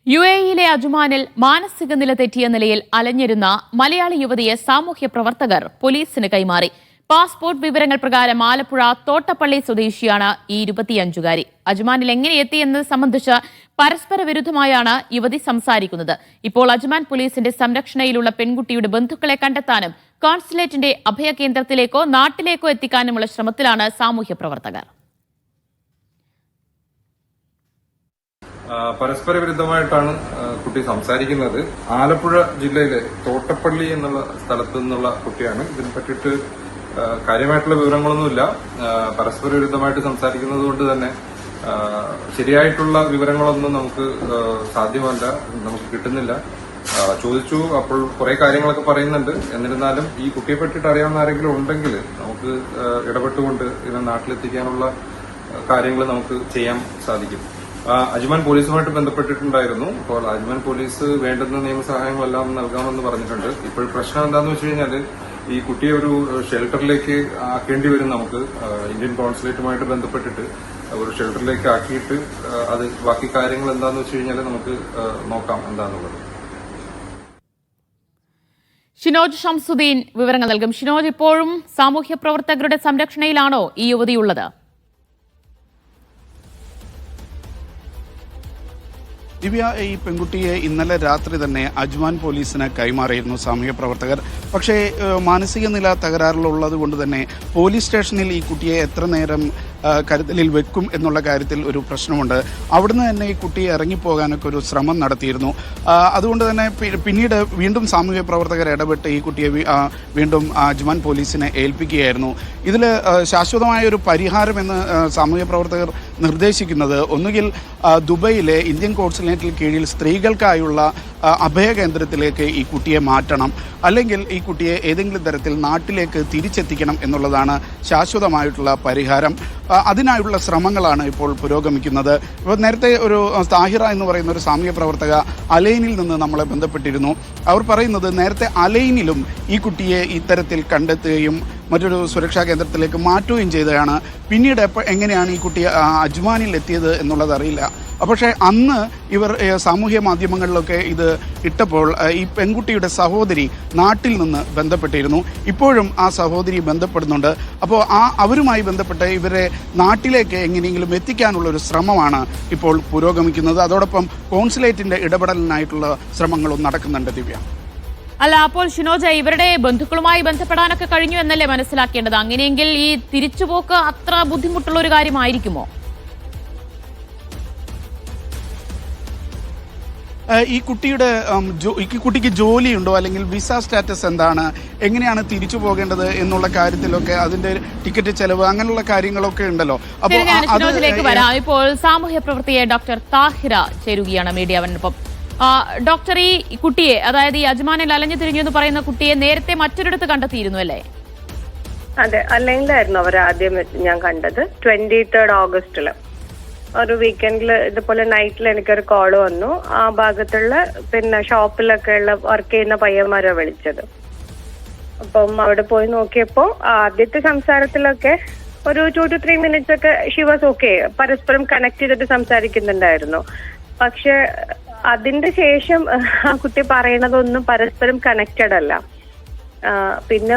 UAE-യിലെ അജ്മാനിൽ മാനസിക നില തെറ്റിയ നിലയിൽ അലഞ്ഞിരുന്ന മലയാളി യുവതിയെ സാമൂഹ്യ പ്രവർത്തകർ പോലീസിന് കൈമാറി. പാസ്പോർട്ട് വിവരങ്ങൾ പ്രകാരം ആലപ്പുഴ തോട്ടപ്പള്ളി സ്വദേശിയാണ് ഈ 25-കാരി. അജ്മാനിൽ എങ്ങനെ എത്തി എന്നത് സംബന്ധിച്ച് പരസ്പര വിരുദ്ധമായാണ് യുവതി സംസാരിക്കുന്നത്. ഇപ്പോൾ അജ്മാൻ പോലീസിന്റെ സംരക്ഷണയിലുള്ള പെൺകുട്ടിയുടെ ബന്ധുക്കളെ കണ്ടെത്താനും കോൺസുലേറ്റിന്റെ അഭയകേന്ദ്രത്തിലേക്കോ നാട്ടിലേക്കോ എത്തിക്കാനുമുള്ള ശ്രമത്തിലാണ് സാമൂഹ്യ പ്രവർത്തകർ. പരസ്പര വിരുദ്ധമായിട്ടാണ് കുട്ടി സംസാരിക്കുന്നത്. ആലപ്പുഴ ജില്ലയിലെ തോട്ടപ്പള്ളി എന്നുള്ള സ്ഥലത്തു നിന്നുള്ള കുട്ടിയാണ്. ഇതിനെ പറ്റിയിട്ട് കാര്യമായിട്ടുള്ള വിവരങ്ങളൊന്നുമില്ല. പരസ്പര വിരുദ്ധമായിട്ട് സംസാരിക്കുന്നത് കൊണ്ട് തന്നെ ശരിയായിട്ടുള്ള വിവരങ്ങളൊന്നും നമുക്ക് സാധ്യമല്ല, നമുക്ക് കിട്ടുന്നില്ല. ചോദിച്ചു, അപ്പോൾ കുറെ കാര്യങ്ങളൊക്കെ പറയുന്നുണ്ട്. എന്നിരുന്നാലും ഈ കുട്ടിയെ പറ്റിയിട്ട് അറിയാവുന്ന ആരെങ്കിലും ഉണ്ടെങ്കിൽ നമുക്ക് ഇടപെട്ടുകൊണ്ട് ഇതിനെ നാട്ടിലെത്തിക്കാനുള്ള കാര്യങ്ങൾ നമുക്ക് ചെയ്യാൻ സാധിക്കും. അജ്മാൻ പോലീസുമായിട്ട് ബന്ധപ്പെട്ടിട്ടുണ്ടായിരുന്നു. അപ്പോൾ അജ്മാൻ പോലീസ് വേണ്ടുന്ന നിയമസഹായങ്ങളെല്ലാം നൽകാമെന്ന് പറഞ്ഞിട്ടുണ്ട്. ഇപ്പോൾ പ്രശ്നം എന്താണെന്ന് വെച്ച് കഴിഞ്ഞാൽ ഈ കുട്ടിയെ ഒരു ഷെൽട്ടറിലേക്ക് ആക്കേണ്ടി വരും. നമുക്ക് ഇന്ത്യൻ കോൺസുലേറ്റുമായിട്ട് ബന്ധപ്പെട്ടിട്ട് ഒരു ഷെൽട്ടറിലേക്ക് ആക്കിയിട്ട് അത് ബാക്കി കാര്യങ്ങൾ എന്താണെന്ന് വെച്ച് കഴിഞ്ഞാൽ നമുക്ക് നോക്കാം എന്താണെന്നുള്ളത്. ഷിനോജ് ഷംസുദ്ദീൻ വിവരങ്ങൾ നൽകും. ഷിനോജ്, ഇപ്പോഴും സാമൂഹ്യ പ്രവർത്തകരുടെ സംരക്ഷണയിലാണോ ഈ യുവതിയുള്ളത്? ദിവ്യ, ഈ പെൺകുട്ടിയെ ഇന്നലെ രാത്രി തന്നെ അജ്മാൻ പോലീസിന് കൈമാറിയിരുന്നു സാമൂഹ്യ പ്രവർത്തകർ. പക്ഷേ മാനസിക നില തകരാറിലുള്ളത് കൊണ്ട് തന്നെ പോലീസ് സ്റ്റേഷനിൽ ഈ കുട്ടിയെ എത്ര നേരം കരുതലിൽ വെക്കും എന്നുള്ള കാര്യത്തിൽ ഒരു പ്രശ്നമുണ്ട്. അവിടുന്ന് തന്നെ ഈ കുട്ടിയെ ഇറങ്ങിപ്പോകാനൊക്കെ ഒരു ശ്രമം നടത്തിയിരുന്നു. അതുകൊണ്ട് തന്നെ പിന്നീട് വീണ്ടും സാമൂഹ്യ പ്രവർത്തകർ ഇടപെട്ട് ഈ കുട്ടിയെ വീണ്ടും അജ്മാൻ പോലീസിനെ ഏൽപ്പിക്കുകയായിരുന്നു. ഇതിൽ ശാശ്വതമായ ഒരു പരിഹാരമെന്ന് സാമൂഹ്യ പ്രവർത്തകർ നിർദ്ദേശിക്കുന്നത് ഒന്നുകിൽ ദുബൈയിലെ ഇന്ത്യൻ കോൺസുലേറ്റിൽ കീഴിൽ സ്ത്രീകൾക്കായുള്ള അഭയകേന്ദ്രത്തിലേക്ക് ഈ കുട്ടിയെ മാറ്റണം, അല്ലെങ്കിൽ ഈ കുട്ടിയെ ഏതെങ്കിലും തരത്തിൽ നാട്ടിലേക്ക് തിരിച്ചെത്തിക്കണം എന്നുള്ളതാണ് ശാശ്വതമായിട്ടുള്ള പരിഹാരം. അതിനായുള്ള ശ്രമങ്ങളാണ് ഇപ്പോൾ പുരോഗമിക്കുന്നത്. ഇപ്പോൾ നേരത്തെ ഒരു താഹിറ എന്ന് പറയുന്ന ഒരു സാമൂഹ്യ പ്രവർത്തക അലൈനിൽ നിന്ന് നമ്മളെ ബന്ധപ്പെട്ടിരുന്നു. അവർ പറയുന്നത് നേരത്തെ അലൈനിലും ഈ കുട്ടിയെ ഇത്തരത്തിൽ കണ്ടെത്തുകയും മറ്റൊരു സുരക്ഷാ കേന്ദ്രത്തിലേക്ക് മാറ്റുകയും ചെയ്തതാണ്. പിന്നീട് എങ്ങനെയാണ് ഈ കുട്ടി അജ്മാനിൽ എത്തിയത് എന്നുള്ളത് അറിയില്ല. പക്ഷേ അന്ന് ഇവർ സാമൂഹ്യ മാധ്യമങ്ങളിലൊക്കെ ഇത് ഇട്ടപ്പോൾ ഈ പെൺകുട്ടിയുടെ സഹോദരി നാട്ടിൽ നിന്ന് ബന്ധപ്പെട്ടിരുന്നു. ഇപ്പോഴും ആ സഹോദരി ബന്ധപ്പെടുന്നുണ്ട്. അപ്പോൾ അവരുമായി ബന്ധപ്പെട്ട് ഇവരെ നാട്ടിലേക്ക് എങ്ങനെയെങ്കിലും എത്തിക്കാനുള്ളൊരു ശ്രമമാണ് ഇപ്പോൾ പുരോഗമിക്കുന്നത്. അതോടൊപ്പം കോൺസുലേറ്റിൻ്റെ ഇടപെടലിനായിട്ടുള്ള ശ്രമങ്ങളും നടക്കുന്നുണ്ട്. ദിവ്യ, അല്ല, അപ്പോൾ ഷിനോജ, ഇവരുടെ ബന്ധുക്കളുമായി ബന്ധപ്പെടാനൊക്കെ കഴിഞ്ഞു എന്നല്ലേ മനസ്സിലാക്കേണ്ടത്? അങ്ങനെയെങ്കിൽ ഈ തിരിച്ചുപോക്ക് അത്ര ബുദ്ധിമുട്ടുള്ള ഒരു കാര്യമായിരിക്കുമോ? ഈ കുട്ടിക്ക് ജോലിയുണ്ടോ, അല്ലെങ്കിൽ വിസ സ്റ്റാറ്റസ് എന്താണ്, എങ്ങനെയാണ് തിരിച്ചു പോകേണ്ടത് എന്നുള്ള കാര്യത്തിലൊക്കെ അതിന്റെ ടിക്കറ്റ് ചെലവ് അങ്ങനെയുള്ള കാര്യങ്ങളൊക്കെ ഉണ്ടല്ലോ. അപ്പോൾ ഷിനോജിലേക്ക് വരാം. ഇപ്പോൾ സാമൂഹ്യ പ്രവർത്തകയെ ഡോക്ടർ താഹിറ ചേരുകയാണ് മീഡിയാവിനൊപ്പം. ഡോക്ടർ, ഈ കുട്ടിയെ, അതായത് ഈ അജ്മാനിൽ അലഞ്ഞു തിരിഞ്ഞു എന്ന് പറയുന്ന കുട്ടിയെ നേരത്തെ മറ്റൊരിടത്ത് കണ്ടെത്തിയിരുന്നു അല്ലേ? അതെ, അല്ലെങ്കിലായിരുന്നു അവർ ആദ്യം ഞാൻ കണ്ടത്. 23 ഓഗസ്റ്റില് ഒരു വീക്കെൻഡിൽ ഇതുപോലെ നൈറ്റിൽ എനിക്കൊരു കോള് വന്നു. ആ ഭാഗത്തുള്ള ഷോപ്പിലൊക്കെ ഉള്ള വർക്ക് ചെയ്യുന്ന പയ്യന്മാരാ വിളിച്ചത്. അപ്പം അവിടെ പോയി നോക്കിയപ്പോ ആദ്യത്തെ സംസാരത്തിലൊക്കെ ഒരു 2 to 3 minutes ഒക്കെ ഷി വാസ് ഓക്കെ, പരസ്പരം കണക്ട് ചെയ്തിട്ട് സംസാരിക്കുന്നുണ്ടായിരുന്നു. പക്ഷെ അതിന്റെ ശേഷം ആ കുട്ടി പറയണതൊന്നും പരസ്പരം കണക്റ്റഡ് അല്ല. പിന്നെ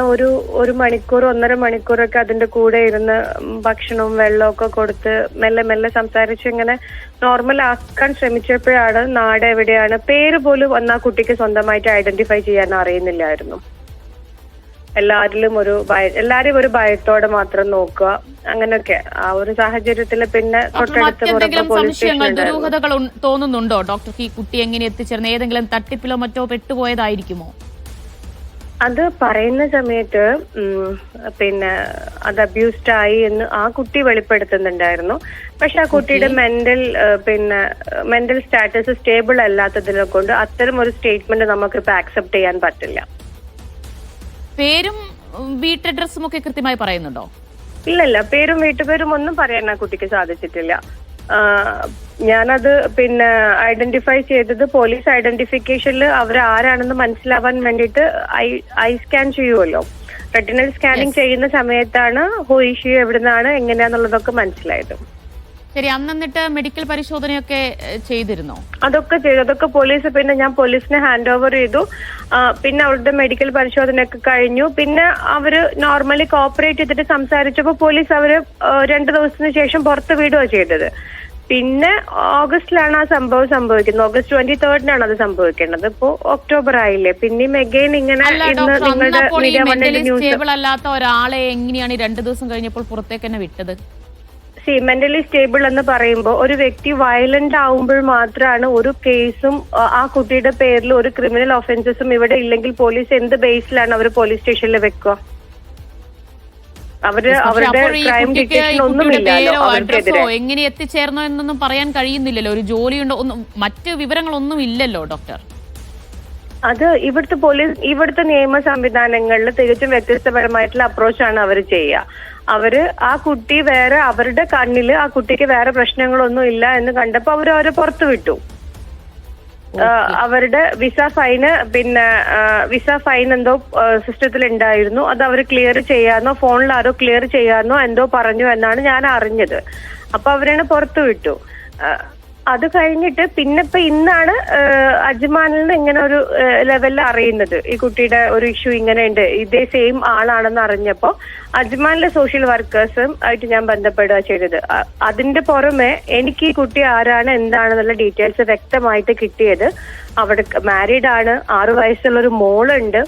ഒരു മണിക്കൂർ 1.5 മണിക്കൂറൊക്കെ അതിന്റെ കൂടെ ഇരുന്ന് ഭക്ഷണവും വെള്ളവും ഒക്കെ കൊടുത്ത് മെല്ലെ മെല്ലെ സംസാരിച്ച് ഇങ്ങനെ നോർമൽ ആക്കാൻ ശ്രമിച്ചപ്പോഴാണ് നാട് എവിടെയാണ്, പേര് പോലും അന്ന് ആ കുട്ടിക്ക് സ്വന്തമായിട്ട് ഐഡന്റിഫൈ ചെയ്യാൻ അറിയുന്നില്ലായിരുന്നു. എല്ലാവരും ഒരു ഭയത്തോടെ മാത്രം നോക്കുക, അങ്ങനെയൊക്കെ ആ ഒരു സാഹചര്യത്തിൽ പിന്നെ ദുരൂഹതകൾ തോന്നുന്നുണ്ടോ ഡോക്ടർക്ക്? ഈ കുട്ടി എങ്ങനെ എത്തിച്ചേർന്ന് ഏതെങ്കിലും തട്ടിപ്പിലോ മറ്റോ പെട്ടുപോയതായിരിക്കുമോ? അത് പറയുന്ന സമയത്ത് അത് അബ്യൂസ്ഡ് ആയി എന്ന് ആ കുട്ടി വെളിപ്പെടുത്തുന്നുണ്ടായിരുന്നു. പക്ഷെ ആ കുട്ടിയുടെ മെന്റൽ സ്റ്റാറ്റസ് സ്റ്റേബിൾ അല്ലാത്തതിനെ കൊണ്ട് അത്തരം ഒരു സ്റ്റേറ്റ്മെന്റ് നമുക്ക് ഇപ്പൊ ആക്സെപ്റ്റ് ചെയ്യാൻ പറ്റില്ല. പേരും വീട്ടഡ്രസ്സും ഒക്കെ കൃത്യമായി പറയുന്നുണ്ടോ? ഇല്ലല്ല, പേരും വീട്ടുപേരും ഒന്നും പറയാൻ ആ കുട്ടിക്ക് സാധിച്ചിട്ടില്ല. ഞാനത് ഐഡന്റിഫൈ ചെയ്തത് പോലീസ് ഐഡന്റിഫിക്കേഷനിൽ അവർ ആരാണെന്ന് മനസ്സിലാവാൻ വേണ്ടിയിട്ട് ഐ സ്കാൻ ചെയ്യുമല്ലോ. റെറ്റിനൽ സ്കാനിങ് ചെയ്യുന്ന സമയത്താണ് ഹൂ ഇഷ്യൂ എവിടുന്നാണ് എങ്ങനെയാന്നുള്ളതൊക്കെ മനസ്സിലായത്. ശരി, അന്നിട്ട് മെഡിക്കൽ പരിശോധനയൊക്കെ ചെയ്തിരുന്നോ? അതൊക്കെ ചെയ്തു. അതൊക്കെ പോലീസ് ഞാൻ പോലീസിനെ ഹാൻഡ് ഓവർ ചെയ്തു. പിന്നെ അവരുടെ മെഡിക്കൽ പരിശോധനയൊക്കെ കഴിഞ്ഞു. പിന്നെ അവര് നോർമലി കോപ്പറേറ്റ് ചെയ്തിട്ട് സംസാരിച്ചപ്പോൾ പോലീസ് അവര് 2 ദിവസത്തിന് ശേഷം പുറത്ത് വിടുകയാണ് ചെയ്തത്. പിന്നെ ഓഗസ്റ്റിലാണ് ആ സംഭവം സംഭവിക്കുന്നത്. ഓഗസ്റ്റ് 23 അത് സംഭവിക്കേണ്ടത്. ഇപ്പോ ഒക്ടോബർ ആയില്ലേ, പിന്നെയും എഗെയിൻ ഇങ്ങനെ സ്റ്റേബിൾ അല്ലാത്ത ഒരാളെ എങ്ങനെയാണ് 2 ദിവസം കഴിഞ്ഞപ്പോൾ പുറത്തേക്ക് തന്നെ വിട്ടത്? മെന്റലി സ്റ്റേബിൾ എന്ന് പറയുമ്പോൾ ഒരു വ്യക്തി വയലന്റ് ആവുമ്പോൾ മാത്രമാണ് ഒരു കേസും ആ കുട്ടിയുടെ പേരിൽ ഒരു ക്രിമിനൽ ഒഫൻസസും ഇവിടെ ഇല്ലെങ്കിൽ പോലീസ് എന്ത് ബേസിലാണ് അവർ പോലീസ് സ്റ്റേഷനിൽ വെക്കുക? അവരുടെ ക്രൈം ഡിറ്റക്ഷൻ ഒന്നുമില്ലല്ലോ അവർക്കെതിരെ. എങ്ങനെ എത്തിച്ചേർന്നോ എന്നൊന്നും പറയാൻ കഴിയുന്നില്ലല്ലോ. ഒരു ജോലിയുണ്ടോ, മറ്റ് വിവരങ്ങളൊന്നും ഇല്ലല്ലോ ഡോക്ടർ. അത് ഇവിടുത്തെ നിയമ സംവിധാനങ്ങളിൽ തികച്ചും വ്യത്യസ്തപരമായിട്ടുള്ള അപ്രോച്ചാണ് അവർ ചെയ്യുക. അവര് ആ കുട്ടി അവരുടെ കണ്ണില് ആ കുട്ടിക്ക് വേറെ പ്രശ്നങ്ങളൊന്നും ഇല്ല എന്ന് കണ്ടപ്പോ അവരെ പുറത്തു വിട്ടു. അവരുടെ വിസ ഫൈൻ എന്തോ സിസ്റ്റത്തിൽ ഉണ്ടായിരുന്നു. അത് അവർ ക്ലിയർ ചെയ്യാന്നോ ഫോണിൽ ആരോ ക്ലിയർ ചെയ്യാന്നോ എന്തോ പറഞ്ഞു എന്നാണ് ഞാൻ അറിഞ്ഞത്. അപ്പൊ അവരെ പുറത്തു വിട്ടു. അത് കഴിഞ്ഞിട്ട് ഇപ്പൊ ഇന്നാണ് അജ്മാനിൽ നിന്ന് ഇങ്ങനെ ഒരു ലെവലിൽ അറിയുന്നത് ഈ കുട്ടിയുടെ ഒരു ഇഷ്യൂ ഇങ്ങനെയുണ്ട്, ഇതേ സെയിം ആളാണെന്ന് അറിഞ്ഞപ്പോ അജ്മാനിലെ സോഷ്യൽ വർക്കേഴ്സും ആയിട്ട് ഞാൻ ബന്ധപ്പെടുക ചെയ്തത്. അതിന്റെ പുറമെ എനിക്ക് ഈ കുട്ടി ആരാണ് എന്താണെന്നുള്ള ഡീറ്റെയിൽസ് വ്യക്തമായിട്ട് കിട്ടിയത്. അവിടെ മാരീഡ് ആണ്, 6 വയസ്സുള്ള ഒരു മോളുണ്ട്.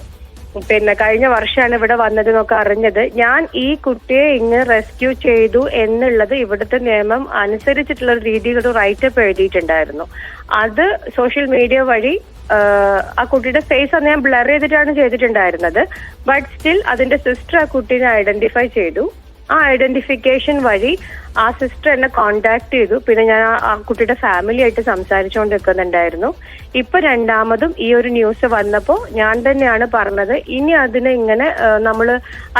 കഴിഞ്ഞ വർഷമാണ് ഇവിടെ വന്നതെന്നൊക്കെ അറിഞ്ഞത്. ഞാൻ ഈ കുട്ടിയെ ഇങ്ങ് റെസ്ക്യൂ ചെയ്തു എന്നുള്ളത് ഇവിടുത്തെ നിയമം അനുസരിച്ചിട്ടുള്ള ഒരു രീതിയിൽ ഒരു റൈറ്റപ്പ് എഴുതിയിട്ടുണ്ടായിരുന്നു. അത് സോഷ്യൽ മീഡിയ വഴി ആ കുട്ടിയുടെ ഫേസ് അന്ന് ഞാൻ ബ്ലർ ചെയ്തിട്ടാണ് ചെയ്തിട്ടുണ്ടായിരുന്നത്. ബട്ട് സ്റ്റിൽ അതിന്റെ സിസ്റ്റർ ആ കുട്ടീനെ ഐഡന്റിഫൈ ചെയ്തു. ആ ഐഡന്റിഫിക്കേഷൻ വഴി ആ സിസ്റ്റർ എന്നെ കോണ്ടാക്ട് ചെയ്തു. പിന്നെ ഞാൻ ആ കുട്ടിയുടെ ഫാമിലി ആയിട്ട് സംസാരിച്ചുകൊണ്ടിരിക്കുന്നുണ്ടായിരുന്നു. ഇപ്പൊ രണ്ടാമതും ഈ ഒരു ന്യൂസ് വന്നപ്പോ ഞാൻ തന്നെയാണ് പറഞ്ഞത്, ഇനി അതിനെ ഇങ്ങനെ നമ്മൾ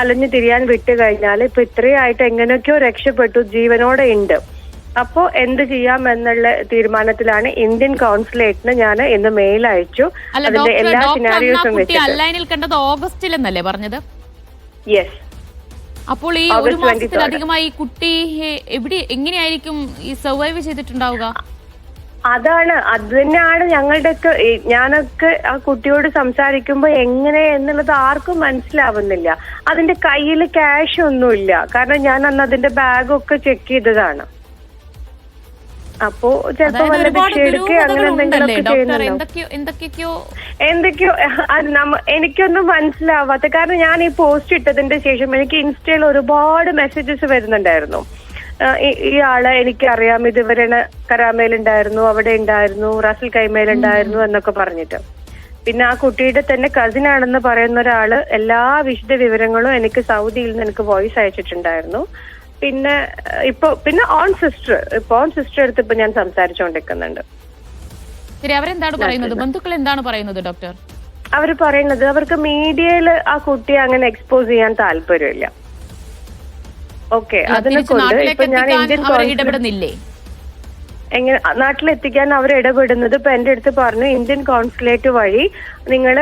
അലഞ്ഞു തിരിയാൻ വിട്ടു കഴിഞ്ഞാൽ ഇപ്പൊ ഇത്രയായിട്ട് എങ്ങനെയൊക്കെയോ രക്ഷപ്പെട്ടു, ജീവനോടെ ഉണ്ട്. അപ്പോ എന്ത് ചെയ്യാം എന്നുള്ള തീരുമാനത്തിലാണ് ഇന്ത്യൻ കോൺസുലേറ്റിന് ഞാൻ ഇന്ന് മെയിൽ അയച്ചു. അതിന്റെ എല്ലാ സിനാരിയോസും അല്ലൈനിൽ കണ്ടത് ഓഗസ്റ്റിൽ എന്നല്ലേ പറഞ്ഞത്? യെസ്. അപ്പോൾ ഈ ഒരു മാസത്തിലധികമായി ഈ കുട്ടി എങ്ങനെയായിരിക്കും ഈ സർവൈവ് ചെയ്തിട്ടുണ്ടാവുക? അതാണ്, അത് തന്നെയാണ് ഞങ്ങളുടെയൊക്കെ, ഞാനൊക്കെ ആ കുട്ടിയോട് സംസാരിക്കുമ്പോ എങ്ങനെ എന്നുള്ളത് ആർക്കും മനസ്സിലാവുന്നില്ല. അതിന്റെ കയ്യിൽ ക്യാഷ് ഒന്നുമില്ല, കാരണം ഞാൻ അന്ന് അതിന്റെ ബാഗൊക്കെ ചെക്ക് ചെയ്തതാണ്. അപ്പോ ചിലപ്പോ വല്ല ഭിക്ഷ എടുക്കുക അങ്ങനെ എന്തെങ്കിലുമൊക്കെ എന്തൊക്കെയോ എനിക്കൊന്നും മനസ്സിലാവാത്ത. കാരണം ഞാൻ ഈ പോസ്റ്റ് ഇട്ടതിന്റെ ശേഷം എനിക്ക് ഇൻസ്റ്റയിൽ ഒരുപാട് മെസ്സേജസ് വരുന്നുണ്ടായിരുന്നു. ഈ ആള് എനിക്കറിയാം, ഇതുവരെ കരാമേലുണ്ടായിരുന്നു, അവിടെ ഉണ്ടായിരുന്നു, റാസൽ കൈമേലുണ്ടായിരുന്നു എന്നൊക്കെ പറഞ്ഞിട്ട്. പിന്നെ ആ കുട്ടിയുടെ തന്നെ കസിൻ ആണെന്ന് പറയുന്ന ഒരാള് എല്ലാ വിശദ വിവരങ്ങളും എനിക്ക് സൗദിയിൽ നിന്ന് എനിക്ക് വോയിസ് അയച്ചിട്ടുണ്ടായിരുന്നു. പിന്നെ ഓൺ സിസ്റ്റർ അടുത്ത് ഇപ്പൊ ഞാൻ സംസാരിച്ചുകൊണ്ടിരിക്കുന്നുണ്ട്. അവരെന്താണ് പറയുന്നത്? ബന്ധുക്കൾ എന്താണ് പറയുന്നത് ഡോക്ടർ? അവർ പറയുന്നത് അവർക്ക് മീഡിയയില് ആ കുട്ടിയെ അങ്ങനെ എക്സ്പോസ് ചെയ്യാൻ താല്പര്യമില്ല. ഓക്കെ, അതിനെ കൊണ്ട് ഇപ്പൊ ഞാൻ ഇടപെടുന്നില്ലേ? എങ്ങനെ നാട്ടിലെത്തിക്കാൻ അവർ ഇടപെടുന്നത്? ഇപ്പൊ എന്റെ അടുത്ത് പറഞ്ഞു, ഇന്ത്യൻ കോൺസുലേറ്റ് വഴി നിങ്ങൾ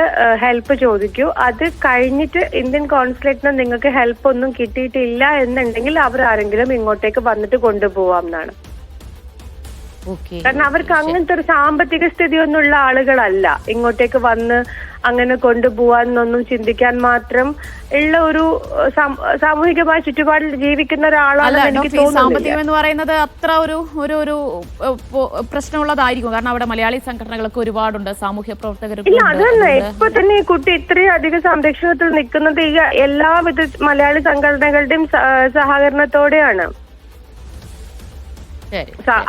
ഹെൽപ്പ് ചോദിക്കൂ, അത് കഴിഞ്ഞിട്ട് ഇന്ത്യൻ കോൺസുലേറ്റിന് നിങ്ങൾക്ക് ഹെൽപ്പ് ഒന്നും കിട്ടിയിട്ടില്ല എന്നുണ്ടെങ്കിൽ അവർ ആരെങ്കിലും ഇങ്ങോട്ടേക്ക് വന്നിട്ട് കൊണ്ടുപോവാം എന്നാണ്. കാരണം അവർക്ക് അങ്ങനത്തെ ഒരു സാമ്പത്തിക സ്ഥിതിയൊന്നും ഉള്ള ആളുകളല്ല ഇങ്ങോട്ടേക്ക് വന്ന് അങ്ങനെ കൊണ്ടുപോവാന്നൊന്നും ചിന്തിക്കാൻ മാത്രം ഉള്ള ഒരു സാമൂഹികമായ ചുറ്റുപാടിൽ ജീവിക്കുന്ന ഒരാളാണ് എനിക്ക് തോന്നുന്നത്. സാമ്പത്തികം എന്ന് പറയുന്നത് അത്ര ഒരു പ്രശ്നമുള്ളതായിരിക്കും, കാരണം അവിടെ മലയാളി സംഘടനകളൊക്കെ ഒരുപാടുണ്ട്, സാമൂഹ്യ പ്രവർത്തകർ. ഇല്ല, അതല്ല, ഇപ്പൊ തന്നെ ഈ കുട്ടി ഇത്രയും അധികം സംരക്ഷണത്തിൽ നിൽക്കുന്നത് ഈ എല്ലാവിധ മലയാളി സംഘടനകളുടെയും സഹകരണത്തോടെയാണ്.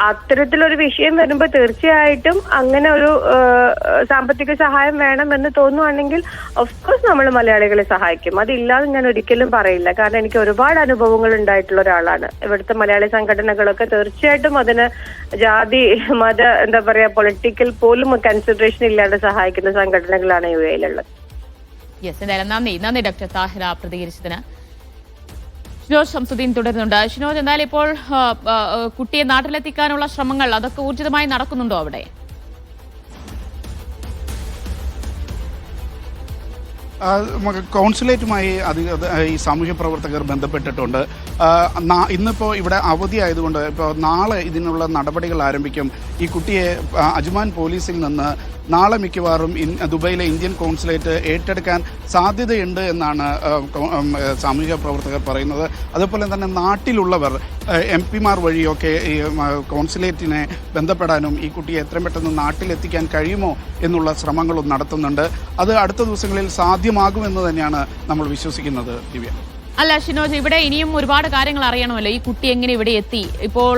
അത്തരത്തിലൊരു വിഷയം വരുമ്പോ തീർച്ചയായിട്ടും അങ്ങനെ ഒരു സാമ്പത്തിക സഹായം വേണമെന്ന് തോന്നുവാണെങ്കിൽ ഓഫ്കോഴ്സ് നമ്മൾ മലയാളികളെ സഹായിക്കും. അതില്ലാതെ ഞാൻ ഒരിക്കലും പറയില്ല, കാരണം എനിക്ക് ഒരുപാട് അനുഭവങ്ങൾ ഉണ്ടായിട്ടുള്ള ഒരാളാണ്. ഇവിടുത്തെ മലയാളി സംഘടനകളൊക്കെ തീർച്ചയായിട്ടും അതിന് ജാതി മത എന്താ പറയാ പൊളിറ്റിക്കൽ പോലും കൺസിഡറേഷൻ ഇല്ലാതെ സഹായിക്കുന്ന സംഘടനകളാണ് യു എയിലുള്ളത്. എന്തായാലും നന്ദി ഡോക്ടർ താഹിറ പ്രതികരിച്ചതിന്. ഷിനോജ് ശംസുദ്ദീൻ തുടരുന്നുണ്ട്. ഷിനോജ്, എന്തായാലും ഇപ്പോൾ കുട്ടിയെ നാട്ടിലെത്തിക്കാനുള്ള ശ്രമങ്ങൾ അതൊക്കെ ഊർജിതമായി നടക്കുന്നുണ്ടോ അവിടെ? കോൺസുലേറ്റുമായി ഈ സാമൂഹ്യ പ്രവർത്തകർ ബന്ധപ്പെട്ടിട്ടുണ്ട്. ഇന്നിപ്പോൾ ഇവിടെ അവധി ആയതുകൊണ്ട് ഇപ്പോൾ നാളെ ഇതിനുള്ള നടപടികൾ ആരംഭിക്കും. ഈ കുട്ടിയെ അജ്മാൻ പോലീസിൽ നിന്ന് നാളെ മിക്കവാറും ദുബൈയിലെ ഇന്ത്യൻ കോൺസുലേറ്റ് ഏറ്റെടുക്കാൻ സാധ്യതയുണ്ട് എന്നാണ് സാമൂഹിക പ്രവർത്തകർ പറയുന്നത്. അതുപോലെ തന്നെ നാട്ടിലുള്ളവർ MP-മാർ വഴിയൊക്കെ ഈ കോൺസുലേറ്റിനെ ബന്ധപ്പെടാനും ഈ കുട്ടിയെ എത്രയും പെട്ടെന്ന് നാട്ടിലെത്തിക്കാൻ കഴിയുമോ എന്നുള്ള ശ്രമങ്ങളും നടത്തുന്നുണ്ട്. അത് അടുത്ത ദിവസങ്ങളിൽ സാധ്യമാകുമെന്ന് തന്നെയാണ് നമ്മൾ വിശ്വസിക്കുന്നത്. ദിവ്യ. അല്ല ഷിനോജ്, ഇവിടെ ഇനിയും ഒരുപാട് കാര്യങ്ങൾ അറിയണമല്ലോ. ഈ കുട്ടി എങ്ങനെ ഇവിടെ എത്തി? ഇപ്പോൾ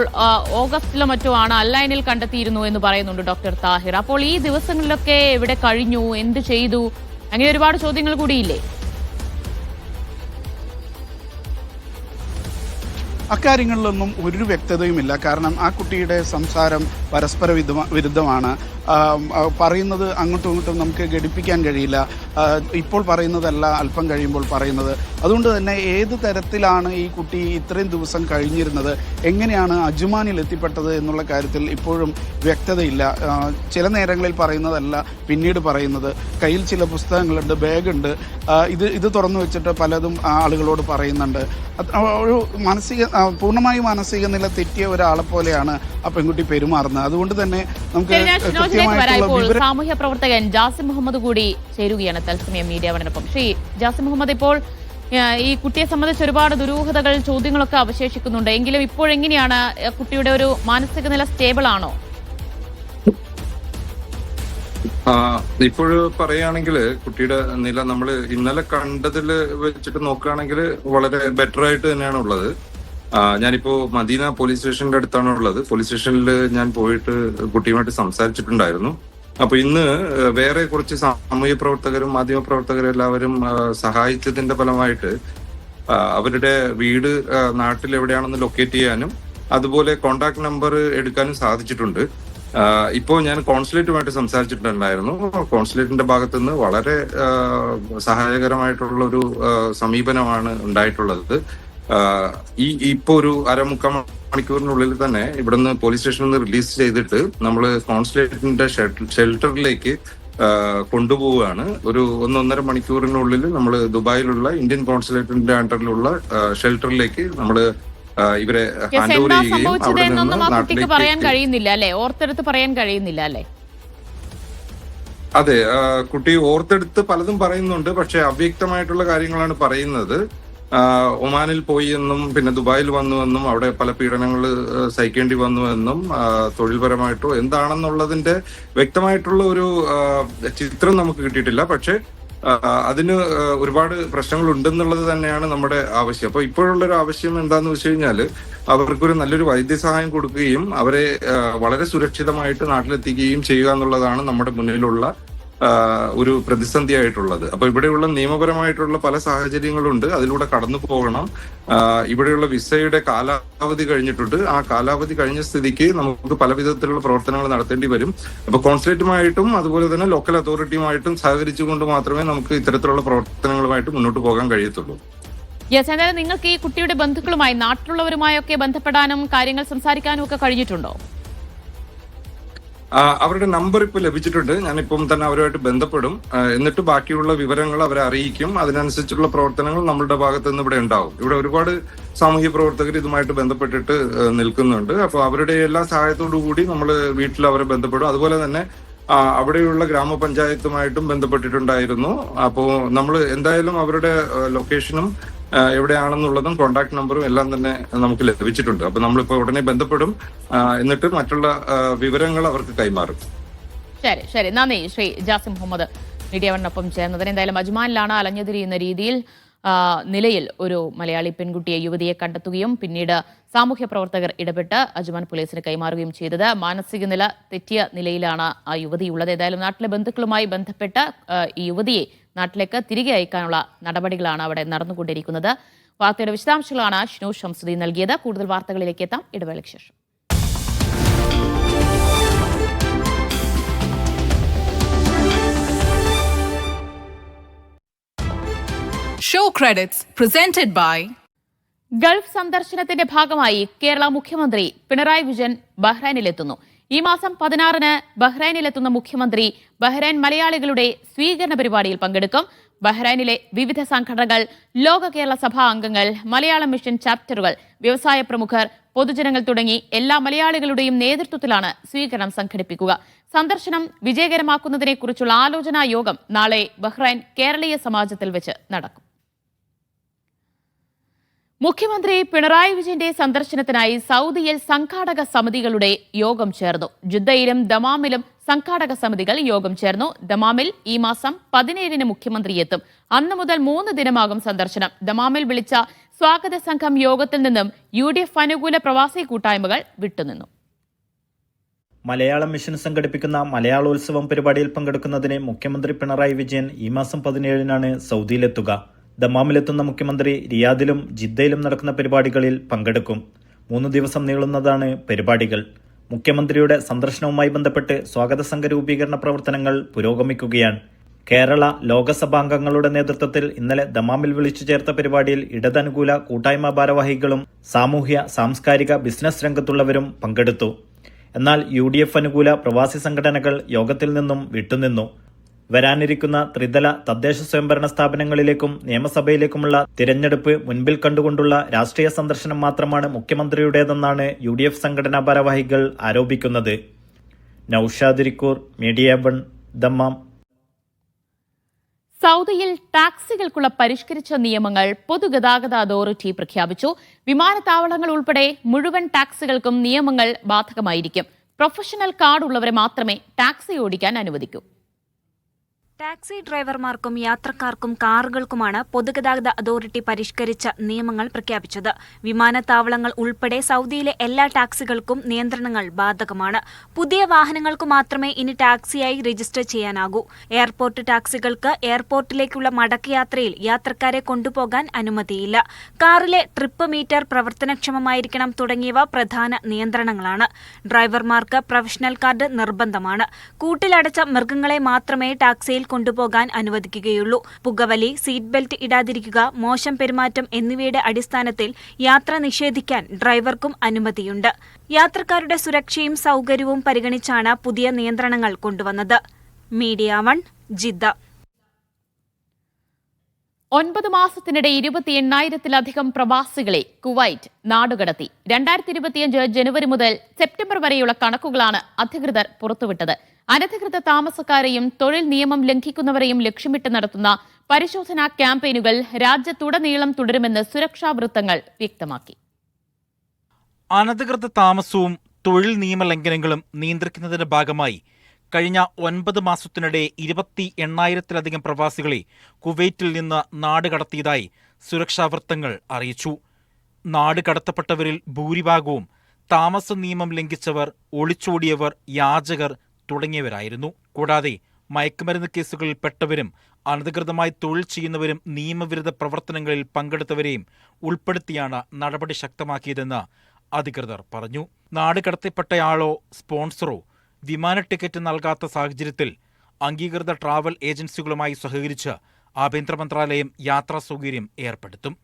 ഓഗസ്റ്റിലോ മറ്റോ ആണ് അല്ലൈനിൽ കണ്ടെത്തിയിരുന്നു എന്ന് പറയുന്നുണ്ട് ഡോക്ടർ താഹിർ. അപ്പോൾ ഈ ദിവസങ്ങളിലൊക്കെ എവിടെ കഴിഞ്ഞു, എന്ത് ചെയ്തു, അങ്ങനെ ഒരുപാട് ചോദ്യങ്ങൾ കൂടിയില്ലേ? അക്കാര്യങ്ങളിലൊന്നും ഒരു വ്യക്തതയുമില്ല. കാരണം ആ കുട്ടിയുടെ സംസാരം പരസ്പര വിരുദ്ധമാണ്. പറയുന്നത് അങ്ങോട്ടും ഇങ്ങോട്ടും നമുക്ക് ഘടിപ്പിക്കാൻ കഴിയില്ല. ഇപ്പോൾ പറയുന്നതല്ല അല്പം കഴിയുമ്പോൾ പറയുന്നത്. അതുകൊണ്ട് തന്നെ ഏത് തരത്തിലാണ് ഈ കുട്ടി ഇത്രയും ദിവസം കഴിഞ്ഞിരുന്നത്, എങ്ങനെയാണ് അജ്മാനിൽ എത്തിപ്പെട്ടത് എന്നുള്ള കാര്യത്തിൽ ഇപ്പോഴും വ്യക്തതയില്ല. ചില നേരങ്ങളിൽ പറയുന്നതല്ല പിന്നീട് പറയുന്നത്. കയ്യിൽ ചില പുസ്തകങ്ങളുണ്ട്, ബാഗുണ്ട്. ഇത് തുറന്നു വെച്ചിട്ട് പലതും ആളുകളോട് പറയുന്നുണ്ട്. ഒരു പൂർണ്ണമായും മാനസിക നില തെറ്റിയ ഒരാളെ പോലെയാണ് ആ പെൺകുട്ടി പെരുമാറുന്നത്. അതുകൊണ്ട് തന്നെ നമുക്ക് സാമൂഹ്യ പ്രവർത്തകൻ ജാസിം മുഹമ്മദ് കൂടി ചേരുകയാണ് തത്സമയം മീഡിയ വണിനൊപ്പം. ശ്രീ ജാസിം മുഹമ്മദ്, ഇപ്പോൾ ഈ കുട്ടിയെ സംബന്ധിച്ച് ഒരുപാട് ദുരൂഹതകൾ, ചോദ്യങ്ങളൊക്കെ അവശേഷിക്കുന്നുണ്ട്. എങ്കിലും ഇപ്പോഴെങ്ങനെയാണ് കുട്ടിയുടെ ഒരു മാനസിക നില? സ്റ്റേബിൾ ആണോ? ഇപ്പോഴ് പറയുകയാണെങ്കിൽ കുട്ടിയുടെ നില നമ്മൾ ഇന്നലെ കണ്ടതിൽ വെച്ചിട്ട് നോക്കുകയാണെങ്കിൽ വളരെ ബെറ്റർ ആയിട്ട് തന്നെയാണ് ഉള്ളത്. ഞാനിപ്പോ മദീന പോലീസ് സ്റ്റേഷന്റെ അടുത്താണ് ഉള്ളത്. പോലീസ് സ്റ്റേഷനിൽ ഞാൻ പോയിട്ട് കുട്ടിയുമായിട്ട് സംസാരിച്ചിട്ടുണ്ടായിരുന്നു. അപ്പൊ ഇന്ന് വേറെ കുറച്ച് സാമൂഹ്യ പ്രവർത്തകരും മാധ്യമ പ്രവർത്തകരും എല്ലാവരും സഹായിച്ചതിന്റെ ഫലമായിട്ട് അവരുടെ വീട് നാട്ടിൽ എവിടെയാണെന്ന് ലൊക്കേറ്റ് ചെയ്യാനും അതുപോലെ കോണ്ടാക്ട് നമ്പർ എടുക്കാനും സാധിച്ചിട്ടുണ്ട്. ഇപ്പോൾ ഞാൻ കോൺസുലേറ്റുമായിട്ട് സംസാരിച്ചിട്ടുണ്ടായിരുന്നു. കോൺസുലേറ്റിന്റെ ഭാഗത്തുനിന്ന് വളരെ സഹായകരമായിട്ടുള്ള ഒരു സമീപനമാണ് ഉണ്ടായിട്ടുള്ളത്. ഇപ്പോ ഒരു അരമുക്കാൽ മണിക്കൂറിനുള്ളിൽ തന്നെ ഇവിടുന്ന് പോലീസ് സ്റ്റേഷനിൽ നിന്ന് റിലീസ് ചെയ്തിട്ട് നമ്മൾ കോൺസുലേറ്റിന്റെ ഷെൽട്ടറിലേക്ക് കൊണ്ടുപോവുകയാണ്. ഒരു 1-1.5 മണിക്കൂറിനുള്ളിൽ നമ്മൾ ദുബായിലുള്ള ഇന്ത്യൻ കോൺസുലേറ്റിന്റെ അണ്ടറിലുള്ള ഷെൽട്ടറിലേക്ക് നമ്മൾ ഇവരെ ഹാൻഡ് ഓവർ ചെയ്യുകയും അവിടെ നിന്ന് നാട്ടിലേക്ക് പറയാൻ കഴിയുന്നില്ല അല്ലെ, ഓർത്തെടുത്ത് പറയാൻ കഴിയുന്നില്ല അല്ലെ? അതെ, കുട്ടി ഓർത്തെടുത്ത് പലതും പറയുന്നുണ്ട്, പക്ഷെ അവ്യക്തമായിട്ടുള്ള കാര്യങ്ങളാണ് പറയുന്നത്. ഒമാനിൽ പോയി എന്നും പിന്നെ ദുബായിൽ വന്നുവെന്നും അവിടെ പല പീഡനങ്ങൾ സഹിക്കേണ്ടി വന്നുവെന്നും തൊഴിൽപരമായിട്ടോ എന്താണെന്നുള്ളതിന്റെ വ്യക്തമായിട്ടുള്ള ഒരു ചിത്രം നമുക്ക് കിട്ടിയിട്ടില്ല. പക്ഷെ അതിന് ഒരുപാട് പ്രശ്നങ്ങൾ ഉണ്ടെന്നുള്ളത് തന്നെയാണ് നമ്മുടെ ആവശ്യം. അപ്പൊ ഇപ്പോഴുള്ളൊരു ആവശ്യം എന്താന്ന് വെച്ച് കഴിഞ്ഞാൽ അവർക്കൊരു നല്ലൊരു വൈദ്യസഹായം കൊടുക്കുകയും അവരെ വളരെ സുരക്ഷിതമായിട്ട് നാട്ടിലെത്തിക്കുകയും ചെയ്യുക എന്നുള്ളതാണ് നമ്മുടെ മുന്നിലുള്ള ഒരു പ്രതിസന്ധിയായിട്ടുള്ളത്. അപ്പൊ ഇവിടെയുള്ള നിയമപരമായിട്ടുള്ള പല സാഹചര്യങ്ങളുണ്ട്, അതിലൂടെ കടന്നു പോകണം. ഇവിടെയുള്ള വിസയുടെ കാലാവധി കഴിഞ്ഞിട്ടുണ്ട്. ആ കാലാവധി കഴിഞ്ഞ സ്ഥിതിക്ക് നമുക്ക് പല വിധത്തിലുള്ള പ്രവർത്തനങ്ങൾ നടത്തേണ്ടി വരും. അപ്പൊ കോൺസുലേറ്റുമായിട്ടും അതുപോലെ തന്നെ ലോക്കൽ അതോറിറ്റിയുമായിട്ടും സഹകരിച്ചുകൊണ്ട് മാത്രമേ നമുക്ക് ഇത്തരത്തിലുള്ള പ്രവർത്തനങ്ങളുമായിട്ട് മുന്നോട്ട് പോകാൻ കഴിയത്തുള്ളൂ. യെസ്, എന്തായാലും നിങ്ങൾക്ക് ഈ കുട്ടിയുടെ ബന്ധുക്കളുമായി നാട്ടിലുള്ളവരുമായൊക്കെ ബന്ധപ്പെടാനും കാര്യങ്ങൾ സംസാരിക്കാനും ഒക്കെ കഴിഞ്ഞിട്ടുണ്ടോ? അവരുടെ നമ്പർ ഇപ്പോൾ ലഭിച്ചിട്ടുണ്ട്. ഞാനിപ്പം തന്നെ അവരുമായിട്ട് ബന്ധപ്പെടും. എന്നിട്ട് ബാക്കിയുള്ള വിവരങ്ങൾ അവരെ അറിയിക്കും. അതിനനുസരിച്ചുള്ള പ്രവർത്തനങ്ങൾ നമ്മളുടെ ഭാഗത്ത് നിന്ന് ഇവിടെ ഉണ്ടാവും. ഇവിടെ ഒരുപാട് സാമൂഹ്യ പ്രവർത്തകർ ഇതുമായിട്ട് ബന്ധപ്പെട്ടിട്ട് നിൽക്കുന്നുണ്ട്. അപ്പോൾ അവരുടെ എല്ലാ സഹായത്തോടു കൂടി നമ്മൾ വീട്ടിൽ അവരെ ബന്ധപ്പെടും. അതുപോലെ തന്നെ അവിടെയുള്ള ഗ്രാമപഞ്ചായത്തുമായിട്ടും ബന്ധപ്പെട്ടിട്ടുണ്ടായിരുന്നു. അപ്പോൾ നമ്മൾ എന്തായാലും അവരുടെ ലൊക്കേഷനും എവിടെയാണെന്നുള്ളതും കോണ്ടാക്ട് നമ്പറും എല്ലാം തന്നെ നമുക്ക് ലഭിച്ചിട്ടുണ്ട്. അപ്പൊ നമ്മളിപ്പോ ഉടനെ ബന്ധപ്പെടും, എന്നിട്ട് മറ്റുള്ള വിവരങ്ങൾ അവർക്ക് കൈമാറും. ശരി ശരി, നന്ദി ശ്രീ ജാസിം മുഹമ്മദ് മീഡിയ വണ്ണൊപ്പം ചേർന്നതിന്. എന്തായാലും അജ്മാനിലാണ് അലഞ്ഞുതിരിയുന്ന രീതിയിൽ നിലയിൽ ഒരു മലയാളി പെൺകുട്ടിയെ യുവതിയെ കണ്ടെത്തുകയും പിന്നീട് സാമൂഹ്യ പ്രവർത്തകർ ഇടപെട്ട് അജ്മാൻ പോലീസിന് കൈമാറുകയും ചെയ്തത്. മാനസിക നില തെറ്റിയ നിലയിലാണ് ആ യുവതിയുള്ളത്. ഏതായാലും നാട്ടിലെ ബന്ധുക്കളുമായി ബന്ധപ്പെട്ട് ഈ യുവതിയെ നാട്ടിലേക്ക് തിരികെ അയക്കാനുള്ള നടപടികളാണ് അവിടെ നടന്നുകൊണ്ടിരിക്കുന്നത്. വാർത്തയുടെ വിശദാംശങ്ങളാണ് ഷിനു ഷംസുദ്ദീൻ നൽകിയത്. കൂടുതൽ വാർത്തകളിലേക്ക് എത്താം ഇടവേളയ്ക്ക് ശേഷം. Show credits presented by Gulf സന്ദർശനത്തിന്റെ ഭാഗമായി കേരള മുഖ്യമന്ത്രി പിണറായി വിജയൻ ബഹ്റൈനിലെത്തുന്നു. ഈ മാസം 16-ന് ബഹ്റൈനിലെത്തുന്ന മുഖ്യമന്ത്രി ബഹ്റൈൻ മലയാളികളുടെ സ്വീകരണ പരിപാടിയിൽ പങ്കെടുക്കും. ബഹ്റൈനിലെ വിവിധ സംഘടനകൾ, ലോക കേരള സഭാ അംഗങ്ങൾ, മലയാളം മിഷൻ ചാപ്റ്ററുകൾ, വ്യവസായ പ്രമുഖർ, പൊതുജനങ്ങൾ തുടങ്ങി എല്ലാ മലയാളികളുടെയും നേതൃത്വത്തിലാണ് സ്വീകരണം സംഘടിപ്പിക്കുക. സന്ദർശനം വിജയകരമാക്കുന്നതിനെക്കുറിച്ചുള്ള ആലോചനാ യോഗം നാളെ ബഹ്റൈൻ കേരളീയ സമാജത്തിൽ വെച്ച് നടക്കും. മുഖ്യമന്ത്രി പിണറായി വിജയന്റെ സന്ദർശനത്തിനായി സൗദിയിൽ സംഘാടക സമിതികളുടെ യോഗം ചേർന്നു. ജിദ്ദയിലും ദമാമിലും സംഘാടക സമിതികൾ യോഗം ചേർന്നു. ദമാമിൽ ഈ മാസം 17-ന് മുഖ്യമന്ത്രി എത്തും. അന്നു മുതൽ 3 ദിനമാകും സന്ദർശനം. ദമാമിൽ വിളിച്ച സ്വാഗത സംഘം യോഗത്തിൽ നിന്നും UDF അനുകൂല പ്രവാസി കൂട്ടായ്മകൾ വിട്ടുനിന്നു. മലയാളം മിഷൻ സംഘടിപ്പിക്കുന്ന മലയാളോത്സവം പരിപാടിയിൽ പങ്കെടുക്കുന്നതിന് മുഖ്യമന്ത്രി പിണറായി വിജയൻ ഈ മാസം 17-നാണ് സൗദിയിലെത്തുക. ദമാമിലെത്തുന്ന മുഖ്യമന്ത്രി റിയാദിലും ജിദ്ദയിലും നടക്കുന്ന പരിപാടികളിൽ പങ്കെടുക്കും. 3 ദിവസം നീളുന്നതാണ് പരിപാടികൾ. മുഖ്യമന്ത്രിയുടെ സന്ദർശനവുമായി ബന്ധപ്പെട്ട് സ്വാഗത സംഘ രൂപീകരണ പ്രവർത്തനങ്ങൾ പുരോഗമിക്കുകയാണ്. കേരള ലോകസഭാംഗങ്ങളുടെ നേതൃത്വത്തിൽ ഇന്നലെ ദമാമിൽ വിളിച്ചു ചേർത്ത പരിപാടിയിൽ ഇടതനുകൂല കൂട്ടായ്മ ഭാരവാഹികളും സാമൂഹ്യ സാംസ്കാരിക ബിസിനസ് രംഗത്തുള്ളവരും പങ്കെടുത്തു. എന്നാൽ UDF അനുകൂല പ്രവാസി സംഘടനകൾ യോഗത്തിൽ നിന്നും വിട്ടുനിന്നു. വരാനിരിക്കുന്ന ത്രിതല തദ്ദേശ സ്വയംഭരണ സ്ഥാപനങ്ങളിലേക്കും നിയമസഭയിലേക്കുമുള്ള തിരഞ്ഞെടുപ്പ് മുൻപിൽ കണ്ടുകൊണ്ടുള്ള രാഷ്ട്രീയ സന്ദർശനം മാത്രമാണ് മുഖ്യമന്ത്രിയുടേതെന്നാണ് UDF സംഘടനാ ഭാരവാഹികൾ ആരോപിക്കുന്നത്. Naushad Irikkur, media one, Dammam. സൗദിയിൽ ടാക്സികൾക്കുള്ള പരിഷ്കരിച്ച നിയമങ്ങൾ പൊതുഗതാഗത അതോറിറ്റി പ്രഖ്യാപിച്ചു. വിമാനത്താവളങ്ങൾ ഉൾപ്പെടെ മുഴുവൻ ടാക്സികൾക്കും നിയമങ്ങൾ ബാധകമായിരിക്കും. പ്രൊഫഷണൽ കാർഡ് ഉള്ളവരെ മാത്രമേ ടാക്സി ഓടിക്കാൻ അനുവദിക്കൂ. ടാക്സി ഡ്രൈവർമാർക്കും യാത്രക്കാർക്കും കാറുകൾക്കുമാണ് പൊതുഗതാഗത അതോറിറ്റി പരിഷ്കരിച്ച നിയമങ്ങൾ പ്രഖ്യാപിച്ചത്. വിമാനത്താവളങ്ങൾ ഉൾപ്പെടെ സൗദിയിലെ എല്ലാ ടാക്സികൾക്കും നിയന്ത്രണങ്ങൾ ബാധകമാണ്. പുതിയ വാഹനങ്ങൾക്ക് മാത്രമേ ഇനി ടാക്സിയായി രജിസ്റ്റർ ചെയ്യാനാകൂ. എയർപോർട്ട് ടാക്സികൾക്ക് എയർപോർട്ടിലേക്കുള്ള മടക്കയാത്രയിൽ യാത്രക്കാരെ കൊണ്ടുപോകാൻ അനുമതിയില്ല. കാറിലെ ട്രിപ്പ് മീറ്റർ പ്രവർത്തനക്ഷമമായിരിക്കണം തുടങ്ങിയവ പ്രധാന നിയന്ത്രണങ്ങളാണ്. ഡ്രൈവർമാർക്ക് പ്രൊഫഷണൽ കാർഡ് നിർബന്ധമാണ്. കൂട്ടിലടച്ച മൃഗങ്ങളെ മാത്രമേ ടാക്സിയിൽ കൊണ്ടുപോകാൻ അനുവദിക്കുകയുള്ളൂ. പുകവലി, സീറ്റ് ബെൽറ്റ് ഇടാതിരിക്കുക, മോശം പെരുമാറ്റം എന്നിവയുടെ അടിസ്ഥാനത്തിൽ യാത്ര നിഷേധിക്കാൻ ഡ്രൈവർക്കും അനുമതിയുണ്ട്. യാത്രക്കാരുടെ സുരക്ഷയും സൗകര്യവും പരിഗണിച്ചാണ് പുതിയ നിയന്ത്രണങ്ങൾ കൊണ്ടുവന്നത്. Media 1, Jeddah. 9 മാസത്തിനിടെ 28,000-ത്തിലധികം പ്രവാസികളെ കുവൈറ്റ് നാടുകടത്തി. 2025 ജനുവരി മുതൽ സെപ്റ്റംബർ വരെയുള്ള കണക്കുകളാണ് അധികൃതർ പുറത്തുവിട്ടത്. അനധികൃത താമസക്കാരെയും തൊഴിൽ നിയമം ലംഘിക്കുന്നവരെയും ലക്ഷ്യമിട്ട് നടത്തുന്ന പരിശോധനാ ക്യാമ്പയിനുകൾ രാജ്യത്തുടനീളം തുടരുമെന്ന് സുരക്ഷാ വൃത്തങ്ങൾ വ്യക്തമാക്കി. അനധികൃത താമസവും തൊഴിൽ നിയമലംഘനങ്ങളും നിയന്ത്രിക്കുന്നതിന്റെ ഭാഗമായി കഴിഞ്ഞ 9 മാസത്തിനിടെ 28,000-ത്തിലധികം പ്രവാസികളെ കുവൈറ്റിൽ നിന്ന് നാടുകടത്തിയതായി സുരക്ഷാ വൃത്തങ്ങൾ അറിയിച്ചു. നാടുകടത്തപ്പെട്ടവരിൽ ഭൂരിഭാഗവും താമസ നിയമം ലംഘിച്ചവർ, ഒളിച്ചോടിയവർ, യാചകർ തുടങ്ങിയവരായിരുന്നു. കൂടാതെ മയക്കുമരുന്ന് കേസുകളിൽ പെട്ടവരും അനധികൃതമായി തൊഴിൽ ചെയ്യുന്നവരും നിയമവിരുദ്ധ പ്രവർത്തനങ്ങളിൽ പങ്കെടുത്തവരെയും ഉൾപ്പെടുത്തിയാണ് നടപടി ശക്തമാക്കിയതെന്ന് അധികൃതർ പറഞ്ഞു. നാടുകടത്തപ്പെട്ടയാളോ സ്പോൺസറോ വിമാന ടിക്കറ്റ് നൽകാത്ത സാഹചര്യത്തിൽ അംഗീകൃത ട്രാവൽ ഏജൻസികളുമായി സഹകരിച്ച് ആഭ്യന്തര മന്ത്രാലയം യാത്രാ സൗകര്യം ഏർപ്പെടുത്തും.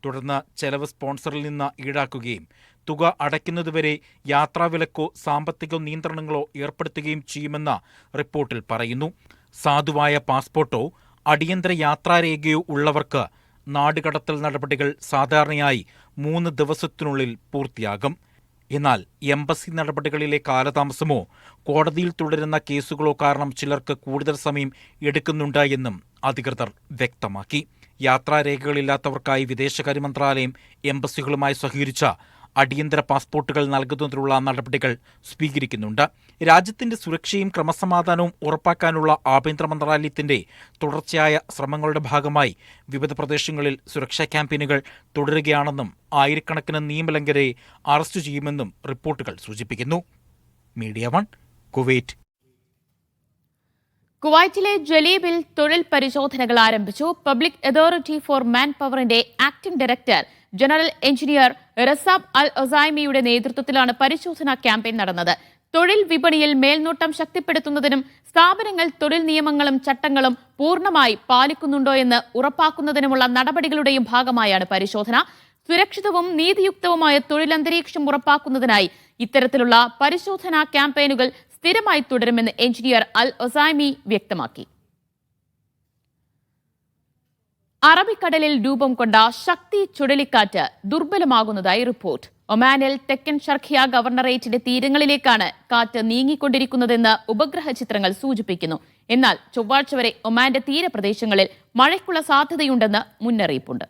തുടർന്ന് ചെലവ് സ്പോൺസറിൽ നിന്ന് ഈടാക്കുകയും തുക അടയ്ക്കുന്നതുവരെ യാത്രാവിലക്കോ സാമ്പത്തിക നിയന്ത്രണങ്ങളോ ഏർപ്പെടുത്തുകയും ചെയ്യുമെന്ന് റിപ്പോർട്ടിൽ പറയുന്നു. സാധുവായ പാസ്പോർട്ടോ അടിയന്തര യാത്രാരേഖയോ ഉള്ളവർക്ക് നാടുകടത്തൽ നടപടികൾ സാധാരണയായി 3 ദിവസത്തിനുള്ളിൽ പൂർത്തിയാകും. എന്നാൽ എംബസി നടപടികളിലെ കാലതാമസമോ കോടതിയിൽ തുടരുന്ന കേസുകളോ കാരണം ചിലർക്ക് കൂടുതൽ സമയം എടുക്കുന്നുണ്ട് എന്നും അധികൃതർ വ്യക്തമാക്കി. യാത്രാരേഖകളില്ലാത്തവർക്കായി വിദേശകാര്യ മന്ത്രാലയം എംബസികളുമായി സഹകരിച്ച അടിയന്തര പാസ്പോർട്ടുകൾ നൽകുന്നതിനുള്ള നടപടികൾ സ്വീകരിക്കുന്നുണ്ട്. രാജ്യത്തിന്റെ സുരക്ഷയും ക്രമസമാധാനവും ഉറപ്പാക്കാനുള്ള ആഭ്യന്തര മന്ത്രാലയത്തിന്റെ തുടർച്ചയായ ശ്രമങ്ങളുടെ ഭാഗമായി വിവിധ പ്രദേശങ്ങളിൽ സുരക്ഷാ ക്യാമ്പയിനുകൾ തുടരുകയാണെന്നും ആയിരക്കണക്കിന് നിയമലംഘകരെ അറസ്റ്റ് ചെയ്യുമെന്നും റിപ്പോർട്ടുകൾ സൂചിപ്പിക്കുന്നു. Media 1, Kuwait. കുവൈറ്റിലെ ജലീബിൽ തൊഴിൽ പരിശോധനകൾ ആരംഭിച്ചു. പബ്ലിക് അതോറിറ്റി ഫോർ മാൻ പവറിന്റെ ആക്ടിംഗ് ഡയറക്ടർ ജനറൽ എഞ്ചിനീയർ റസാബ് അൽ ഒസൈമിയുടെ നേതൃത്വത്തിലാണ് പരിശോധനാ ക്യാമ്പയിൻ നടന്നത്. തൊഴിൽ വിപണിയിൽ മേൽനോട്ടം ശക്തിപ്പെടുത്തുന്നതിനും സ്ഥാപനങ്ങൾ തൊഴിൽ നിയമങ്ങളും ചട്ടങ്ങളും പൂർണ്ണമായി പാലിക്കുന്നുണ്ടോ എന്ന് ഉറപ്പാക്കുന്നതിനുമുള്ള നടപടികളുടെയും ഭാഗമായാണ് പരിശോധന. സുരക്ഷിതവും നീതിയുക്തവുമായ തൊഴിലന്തരീക്ഷം ഉറപ്പാക്കുന്നതിനായി ഇത്തരത്തിലുള്ള പരിശോധനാ ക്യാമ്പയിനുകൾ സ്ഥിരമായി തുടരുമെന്ന് എഞ്ചിനീയർ അൽ ഒസൈമി വ്യക്തമാക്കി. അറബിക്കടലിൽ രൂപം കൊണ്ട ശക്തി ചുഴലിക്കാറ്റ് ദുർബലമാകുന്നതായി റിപ്പോർട്ട്. ഒമാനിൽ തെക്കൻ ഷർഖിയ ഗവർണറേറ്റിന്റെ തീരങ്ങളിലേക്കാണ് കാറ്റ് നീങ്ങിക്കൊണ്ടിരിക്കുന്നതെന്ന് ഉപഗ്രഹ ചിത്രങ്ങൾ സൂചിപ്പിക്കുന്നു. എന്നാൽ ചൊവ്വാഴ്ച വരെ ഒമാന്റെ തീരപ്രദേശങ്ങളിൽ മഴയ്ക്കുള്ള സാധ്യതയുണ്ടെന്ന് മുന്നറിയിപ്പുണ്ട്.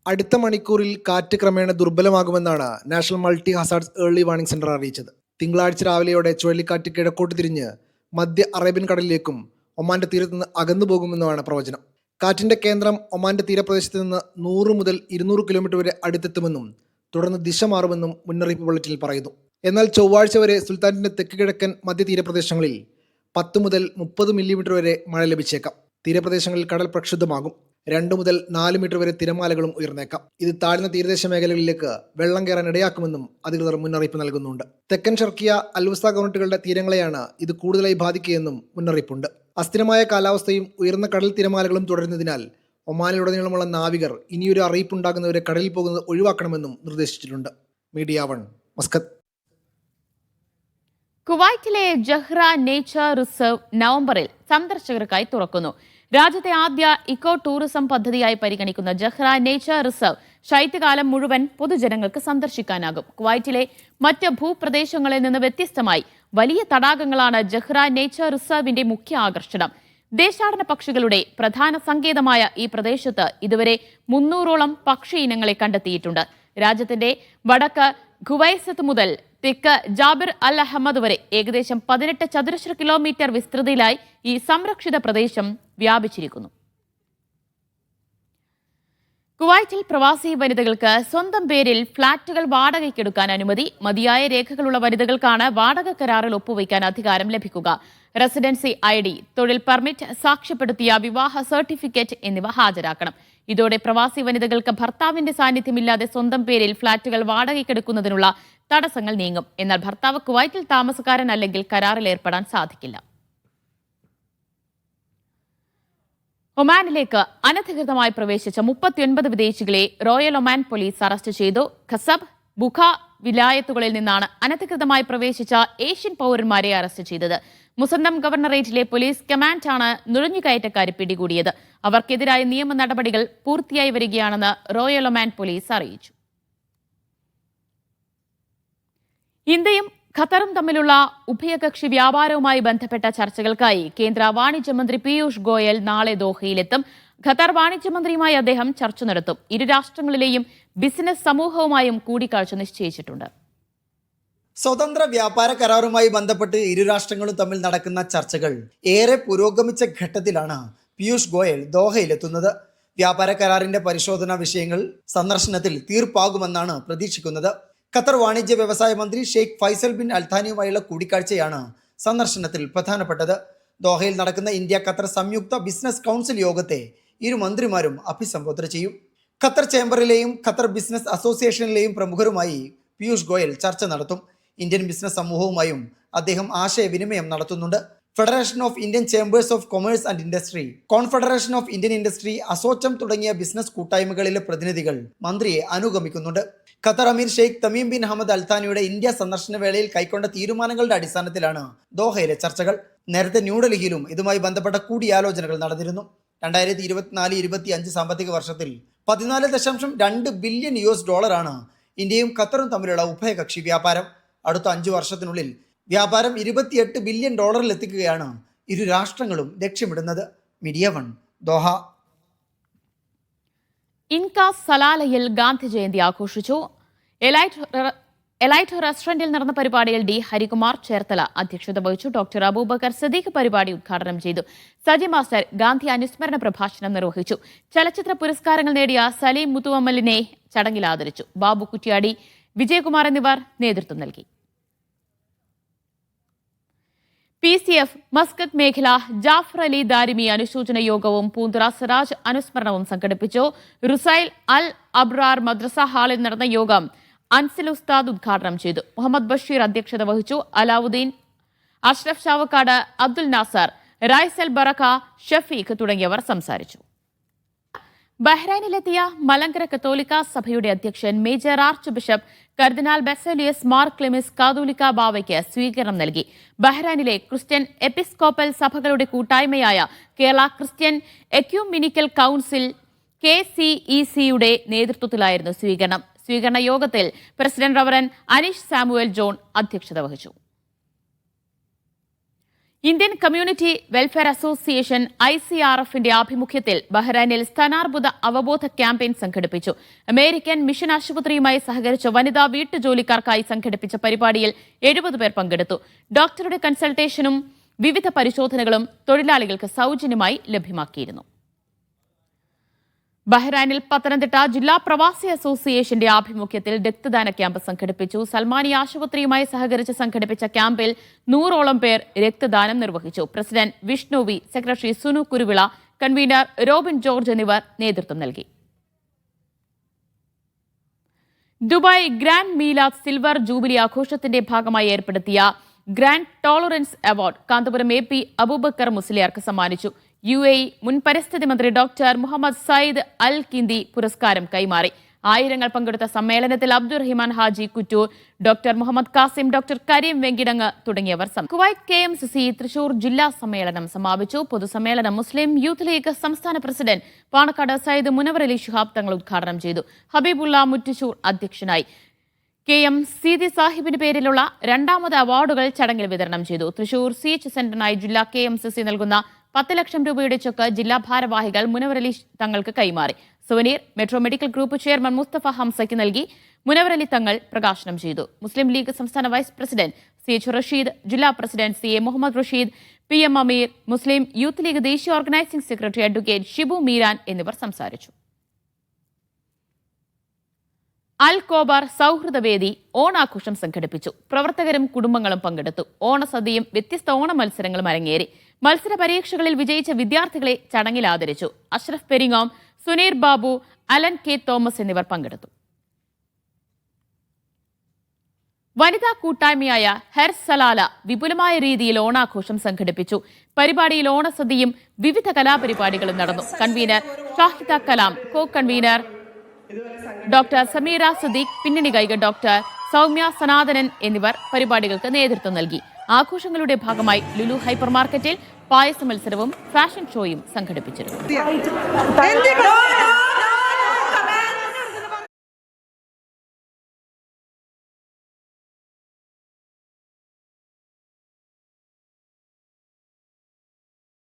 അടുത്ത മണിക്കൂറിൽ കാറ്റ് ക്രമേണ ദുർബലമാകുമെന്നാണ് national multi hazards early warning centre അറിയിച്ചത്. തിങ്കളാഴ്ച രാവിലെയോടെ ചുഴലിക്കാറ്റ് കിഴക്കോട്ട് തിരിഞ്ഞ് മധ്യ അറേബ്യൻ കടലിലേക്കും ഒമാന്റെ തീരത്ത് നിന്ന് അകന്നു പോകുമെന്നുമാണ് പ്രവചനം. കാറ്റിന്റെ കേന്ദ്രം ഒമാന്റെ തീരപ്രദേശത്ത് നിന്ന് 100 മുതൽ 200 കിലോമീറ്റർ വരെ അടുത്തെത്തുമെന്നും തുടർന്ന് ദിശ മാറുമെന്നും മുന്നറിയിപ്പ് ബുള്ളറ്റിനിൽ പറയുന്നു. എന്നാൽ ചൊവ്വാഴ്ച വരെ സുൽത്താനിന്റെ തെക്ക് കിഴക്കൻ മധ്യ തീരപ്രദേശങ്ങളിൽ 10 മുതൽ 30 മില്ലിമീറ്റർ വരെ മഴ ലഭിച്ചേക്കാം. തീരപ്രദേശങ്ങളിൽ കടൽ പ്രക്ഷുബ്ധമാകും. 2 മുതൽ 4 മീറ്റർ വരെ തിരമാലകളും ഉയർന്നേക്കാം. ഇത് താഴ്ന്ന തീരദേശ മേഖലകളിലേക്ക് വെള്ളം കയറാൻ ഇടയാക്കുമെന്നും അധികൃതർ മുന്നറിയിപ്പ് നൽകുന്നുണ്ട്. തെക്കൻ ഷർക്കിയ, അൽവസ ഗവർണറുകളുടെ തീരങ്ങളെയാണ് ഇത് കൂടുതലായി ബാധിക്കുകയെന്നും മുന്നറിയിപ്പുണ്ട്. അസ്ഥിരമായ കാലാവസ്ഥയും ഉയർന്ന കടൽ തിരമാലകളും തുടരുന്നതിനാൽ ഒമാനിലുടനീളമുള്ള നാവികർ ഇനിയൊരു അറിയിപ്പുണ്ടാകുന്നവരെ കടലിൽ പോകുന്നത് ഒഴിവാക്കണമെന്നും നിർദ്ദേശിച്ചിട്ടുണ്ട്. Media 1, Muscat. കുവൈറ്റിലെ ജഹ്റ നേച്ചർ റിസർവ് നവംബറിൽ സന്ദർശകർക്കായി തുറക്കുന്നു. രാജ്യത്തെ ആദ്യ ഇക്കോ ടൂറിസം പദ്ധതിയായി പരിഗണിക്കുന്ന ജഹ്റ നേച്ചർ റിസർവ് ശൈത്യകാലം മുഴുവൻ പൊതുജനങ്ങൾക്ക് സന്ദർശിക്കാനാകും. കുവൈറ്റിലെ മറ്റ് ഭൂപ്രദേശങ്ങളിൽ നിന്ന് വ്യത്യസ്തമായി വലിയ തടാകങ്ങളാണ് ജഹ്റ നേച്ചർ റിസർവിന്റെ മുഖ്യ ആകർഷണം. ദേശാടന പക്ഷികളുടെ പ്രധാന സങ്കേതമായ ഈ പ്രദേശത്ത് ഇതുവരെ 300ഓളം പക്ഷി ഇനങ്ങളെ കണ്ടെത്തിയിട്ടുണ്ട്. രാജ്യത്തിന്റെ വടക്ക് ഖുവൈസത്ത് മുതൽ തെക്ക് ജാബിർ അൽ അഹമ്മദ് വരെ ഏകദേശം 18 ചതുരശ്ര കിലോമീറ്റർ വിസ്തൃതിയിലായി ഈ സംരക്ഷിത പ്രദേശം വ്യാപിച്ചിരിക്കുന്നു. കുവൈറ്റിൽ പ്രവാസി വനിതകൾക്ക് സ്വന്തം പേരിൽ ഫ്ളാറ്റുകൾ വാടകയ്ക്കെടുക്കാൻ അനുമതി. മതിയായ രേഖകളുള്ള വനിതകൾക്കാണ് വാടക കരാറിൽ ഒപ്പുവയ്ക്കാൻ അധികാരം ലഭിക്കുക. റെസിഡൻസി ID, തൊഴിൽ പെർമിറ്റ്, സാക്ഷ്യപ്പെടുത്തിയ വിവാഹ സർട്ടിഫിക്കറ്റ് എന്നിവ ഹാജരാക്കണം. ഇതോടെ പ്രവാസി വനിതകൾക്ക് ഭർത്താവിന്റെ സാന്നിധ്യമില്ലാതെ സ്വന്തം പേരിൽ ഫ്ളാറ്റുകൾ വാടകയ്ക്കെടുക്കുന്നതിനുള്ള തടസ്സങ്ങൾ നീങ്ങും. എന്നാൽ ഭർത്താവ് കുവൈറ്റിൽ താമസക്കാരൻ അല്ലെങ്കിൽ കരാറിൽ ഏർപ്പെടാൻ സാധിക്കില്ല. ഒമാനിലേക്ക് അനധികൃതമായി പ്രവേശിച്ച 39 വിദേശികളെ റോയൽ ഒമാൻ പോലീസ് അറസ്റ്റ് ചെയ്തു. ഖസബ്, ബുഖ വിലായത്തുകളിൽ നിന്നാണ് അനധികൃതമായി പ്രവേശിച്ച ഏഷ്യൻ പൗരന്മാരെ അറസ്റ്റ് ചെയ്തത്. മുസന്നം ഗവർണറേറ്റിലെ പോലീസ് കമാൻഡാണ് നുഴഞ്ഞുകയറ്റക്കാരെ പിടികൂടിയത്. അവർക്കെതിരായ നിയമ നടപടികൾ പൂർത്തിയായി വരികയാണെന്ന് റോയൽ ഒമാൻ പോലീസ് അറിയിച്ചു. ഇന്ത്യയും ഖത്തറും തമ്മിലുള്ള ഉഭയകക്ഷി വ്യാപാരവുമായി ബന്ധപ്പെട്ട ചർച്ചകൾക്കായി കേന്ദ്ര വാണിജ്യമന്ത്രി പീയൂഷ് ഗോയൽ നാളെ ദോഹയിലെത്തും. ഖത്തർ വാണിജ്യമന്ത്രിയുമായി അദ്ദേഹം ചർച്ച നടത്തും. ഇരു രാഷ്ട്രങ്ങളിലെയും ബിസിനസ് സമൂഹവുമായും കൂടിക്കാഴ്ച നിശ്ചയിച്ചിട്ടുണ്ട്. സ്വതന്ത്ര വ്യാപാര കരാറുമായി ബന്ധപ്പെട്ട് ഇരു രാഷ്ട്രങ്ങളും തമ്മിൽ നടക്കുന്ന ചർച്ചകൾ ഏറെ പുരോഗമിച്ച ഘട്ടത്തിലാണ് പീയൂഷ് ഗോയൽ ദോഹയിലെത്തുന്നത്. വ്യാപാര കരാറിന്റെ പരിശോധനാ വിഷയങ്ങൾ സന്ദർശനത്തിൽ തീർപ്പാകുമെന്നാണ് പ്രതീക്ഷിക്കുന്നത്. ഖത്തർ വാണിജ്യ വ്യവസായ മന്ത്രി ഷെയ്ഖ് ഫൈസൽ ബിൻ അൽഥാനിയുമായുള്ള കൂടിക്കാഴ്ചയാണ് സന്ദർശനത്തിൽ പ്രധാനപ്പെട്ടത്. ദോഹയിൽ നടക്കുന്ന ഇന്ത്യ ഖത്തർ സംയുക്ത ബിസിനസ് കൗൺസിൽ യോഗത്തെ ഇരു മന്ത്രിമാരും അഭിസംബോധന ചെയ്യും. ഖത്തർ ചേംബറിലെയും ഖത്തർ ബിസിനസ് അസോസിയേഷനിലെയും പ്രമുഖരുമായി പീയൂഷ് ഗോയൽ ചർച്ച നടത്തും. ഇന്ത്യൻ ബിസിനസ് സമൂഹവുമായും അദ്ദേഹം ആശയവിനിമയം നടത്തുന്നുണ്ട്. Federation of Indian chambers of commerce and industry, confederation of Indian industry, Assocham തുടങ്ങിയ ബിസിനസ് കൂട്ടായ്മകളിലെ പ്രതിനിധികൾ മന്ത്രിയെ അനുഗമിക്കുന്നുണ്ട്. ഖത്തർ അമീർ ഷെയ്ഖ് തമീം ബിൻ ഹമദ് അൽത്താനിയുടെ ഇന്ത്യ സന്ദർശന വേളയിൽ കൈക്കൊണ്ട തീരുമാനങ്ങളുടെ അടിസ്ഥാനത്തിലാണ് ദോഹയിലെ ചർച്ചകൾ. നേരത്തെ ന്യൂഡൽഹിയിലും ഇതുമായി ബന്ധപ്പെട്ട കൂടിയാലോചനകൾ നടന്നിരുന്നു. 2024-25 സാമ്പത്തിക വർഷത്തിൽ $14.2 ബില്യൺ ഇന്ത്യയും ഖത്തറും തമ്മിലുള്ള ഉഭയകക്ഷി വ്യാപാരം. അടുത്ത 5 വർഷത്തിനുള്ളിൽ വ്യാപാരം $28 ബില്യൺ എത്തിക്കുകയാണ് ഇരു രാഷ്ട്രങ്ങളും ലക്ഷ്യമിടുന്നത്. Media 1 Doha. ഇൻകാസ് സലാലയിൽ ഗാന്ധി ജയന്തി ആഘോഷിച്ചു. എലൈറ്റ് റെസ്റ്റോറന്റിൽ നടന്ന പരിപാടിയിൽ ഡി ഹരികുമാർ ചേർത്തല അധ്യക്ഷത വഹിച്ചു. ഡോക്ടർ അബൂബക്കർ സദീഖ് പരിപാടി ഉദ്ഘാടനം ചെയ്തു. സജി മാസ്റ്റർ ഗാന്ധി അനുസ്മരണ പ്രഭാഷണം നിർവഹിച്ചു. ചലച്ചിത്ര പുരസ്കാരങ്ങൾ നേടിയ സലീം മുത്തുവമ്മലിനെ ചടങ്ങിൽ ആദരിച്ചു. ബാബു കുറ്റ്യാടി, വിജയകുമാർ എന്നിവർ നേതൃത്വം നൽകി. PCF മസ്കത്ത് മേഖല ജാഫർ അലി ദാരിമി അനുശോചന യോഗവും പൂന്തുറ സിറാജ് അനുസ്മരണവും സംഘടിപ്പിച്ചു. റുസൈൽ അൽ അബ്രാർ മദ്രസ ഹാളിൽ നടന്ന യോഗം അൻസിൽ ഉസ്താദ് ഉദ്ഘാടനം ചെയ്തു. മുഹമ്മദ് ബഷീർ അധ്യക്ഷത വഹിച്ചു. അലാവുദ്ദീൻ, അഷ്റഫ് ചാവക്കാട്, അബ്ദുൽ നാസർ, റൈസൽ ബറക്ക, ഷഫീഖ് തുടങ്ങിയവർ സംസാരിച്ചു. ബഹ്റൈനിലെത്തിയ മലങ്കര കത്തോലിക്ക സഭയുടെ അധ്യക്ഷൻ മേജർ ആർച്ച് ബിഷപ്പ് കർദിനാൾ ബെസേലിയസ് മാർ ക്ലെമിസ് കാതോലിക്ക ബാവയ്ക്ക് സ്വീകരണം നൽകി. ബഹ്റൈനിലെ ക്രിസ്ത്യൻ എപ്പിസ്കോപ്പൽ സഭകളുടെ കൂട്ടായ്മയായ കേരള ക്രിസ്ത്യൻ എക്യുമിനിക്കൽ കൗൺസിൽ KCECയുടെ നേതൃത്വത്തിലായിരുന്നു സ്വീകരണം. സ്വീകരണ യോഗത്തിൽ president reverend Aneesh Samuel John അധ്യക്ഷത വഹിച്ചു. ഇന്ത്യൻ കമ്മ്യൂണിറ്റി വെൽഫെയർ അസോസിയേഷൻ ICRFന്റെ ആഭിമുഖ്യത്തിൽ ബഹ്റൈനിൽ സ്ഥാനാർബുദ അവബോധ ക്യാമ്പയിൻ സംഘടിപ്പിച്ചു. അമേരിക്കൻ മിഷൻ ആശുപത്രിയുമായി സഹകരിച്ച വനിതാ വീട്ടുജോലിക്കാർക്കായി സംഘടിപ്പിച്ച പരിപാടിയിൽ 70 പേർ പങ്കെടുത്തു. ഡോക്ടറുടെ കൺസൾട്ടേഷനും വിവിധ പരിശോധനകളും തൊഴിലാളികൾക്ക് സൗജന്യമായി ലഭ്യമാക്കിയിരുന്നു. ബഹ്റൈനിൽ പത്തനംതിട്ട ജില്ലാ പ്രവാസി അസോസിയേഷന്റെ ആഭിമുഖ്യത്തിൽ രക്തദാന ക്യാമ്പ് സംഘടിപ്പിച്ചു. സൽമാനി ആശുപത്രിയുമായി സഹകരിച്ച് സംഘടിപ്പിച്ച ക്യാമ്പിൽ 100ഓളം പേർ രക്തദാനം നിർവഹിച്ചു. President Vishnu V, secretary Sunu Kuruvila, convener Robin George എന്നിവർ നേതൃത്വം നൽകി. Dubai grand Milad silver jubilee ആഘോഷത്തിന്റെ ഭാഗമായി ഏർപ്പെടുത്തിയ grand tolerance award Kanthapuram AP Abubakar മുസ്ലിയാർക്ക് സമ്മാനിച്ചു. UAE മുൻ പരിസ്ഥിതി മന്ത്രി doctor Muhammad Sayyid Al Kindi പുരസ്കാരം കൈമാറി. ആയിരങ്ങൾ പങ്കെടുത്ത സമ്മേളനത്തിൽ അബ്ദുറഹിമാൻ ഹാജി കുറ്റൂർ, ഡോക്ടർ മുഹമ്മദ് കാസിം, ഡോക്ടർ കരീം വെങ്കിടങ്ങ് തുടങ്ങിയവർ കുവൈറ്റ് KMCC തൃശൂർ ജില്ലാ സമ്മേളനം സമാപിച്ചു. പൊതുസമ്മേളനം മുസ്ലിം യൂത്ത് ലീഗ് സംസ്ഥാന പ്രസിഡന്റ് പാണക്കാട് സയ്യിദ് മുനവർ അലി ശിഹാബ് തങ്ങൾ ഉദ്ഘാടനം ചെയ്തു. ഹബീബുള്ള മുറ്റിച്ചൂർ അധ്യക്ഷനായി. KM സീതി സാഹിബിന് പേരിലുള്ള 2ാമത് അവാർഡുകൾ ചടങ്ങിൽ വിതരണം ചെയ്തു. തൃശൂർ CH സെന്ററിനായി ജില്ലാ KMCC നൽകുന്ന 10 ലക്ഷം രൂപയുടെ ചെക്ക് ജില്ലാ ഭാരവാഹികൾ മുനവർ അലി തങ്ങൾക്ക് കൈമാറി. Souvenir Metro Medical Group chairman Mustafa ഹംസയ്ക്ക് നൽകി. മുനവർ അലി തങ്ങൾ പ്രകാശനം ചെയ്തു. മുസ്ലിം ലീഗ് സംസ്ഥാന വൈസ് പ്രസിഡന്റ് CH റഷീദ്, ജില്ലാ president CA Muhammad Rasheed, PM Ameer, Muslim Youth League ദേശീയ organising secretary advocate Shibu Meeran എന്നിവർ സംസാരിച്ചു. അൽ കോബാർ സൗഹൃദവേദി ഓണാഘോഷം സംഘടിപ്പിച്ചു. പ്രവർത്തകരും കുടുംബങ്ങളും പങ്കെടുത്തു. ഓണസദ്യയും വ്യത്യസ്ത ഓണ മത്സരങ്ങളും അരങ്ങേറി. മത്സര പരീക്ഷകളിൽ വിജയിച്ച വിദ്യാർത്ഥികളെ ചടങ്ങിൽ ആദരിച്ചു. അഷ്റഫ് പെരിങ്ങോം, സുനീർ ബാബു, അലൻ കെ തോമസ് എന്നിവർ പങ്കെടുത്തു. വനിതാ കൂട്ടായ്മയായ ഹെർ സലാല വിപുലമായ രീതിയിൽ ഓണാഘോഷം സംഘടിപ്പിച്ചു. പരിപാടിയിൽ ഓണസദ്യയും വിവിധ കലാപരിപാടികളും നടന്നു. Convener Shahida Kalam, co convener doctor Sameera Sadiq, പിന്നണി ഗായിക ഡോക്ടർ സൗമ്യ സനാതനൻ എന്നിവർ പരിപാടികൾക്ക് നേതൃത്വം നൽകി. ആഘോഷങ്ങളുടെ ഭാഗമായി ലുലു ഹൈപ്പർ മാർക്കറ്റിൽ പായസ മത്സരവും ഫാഷൻ ഷോയും സംഘടിപ്പിച്ചിരുന്നു.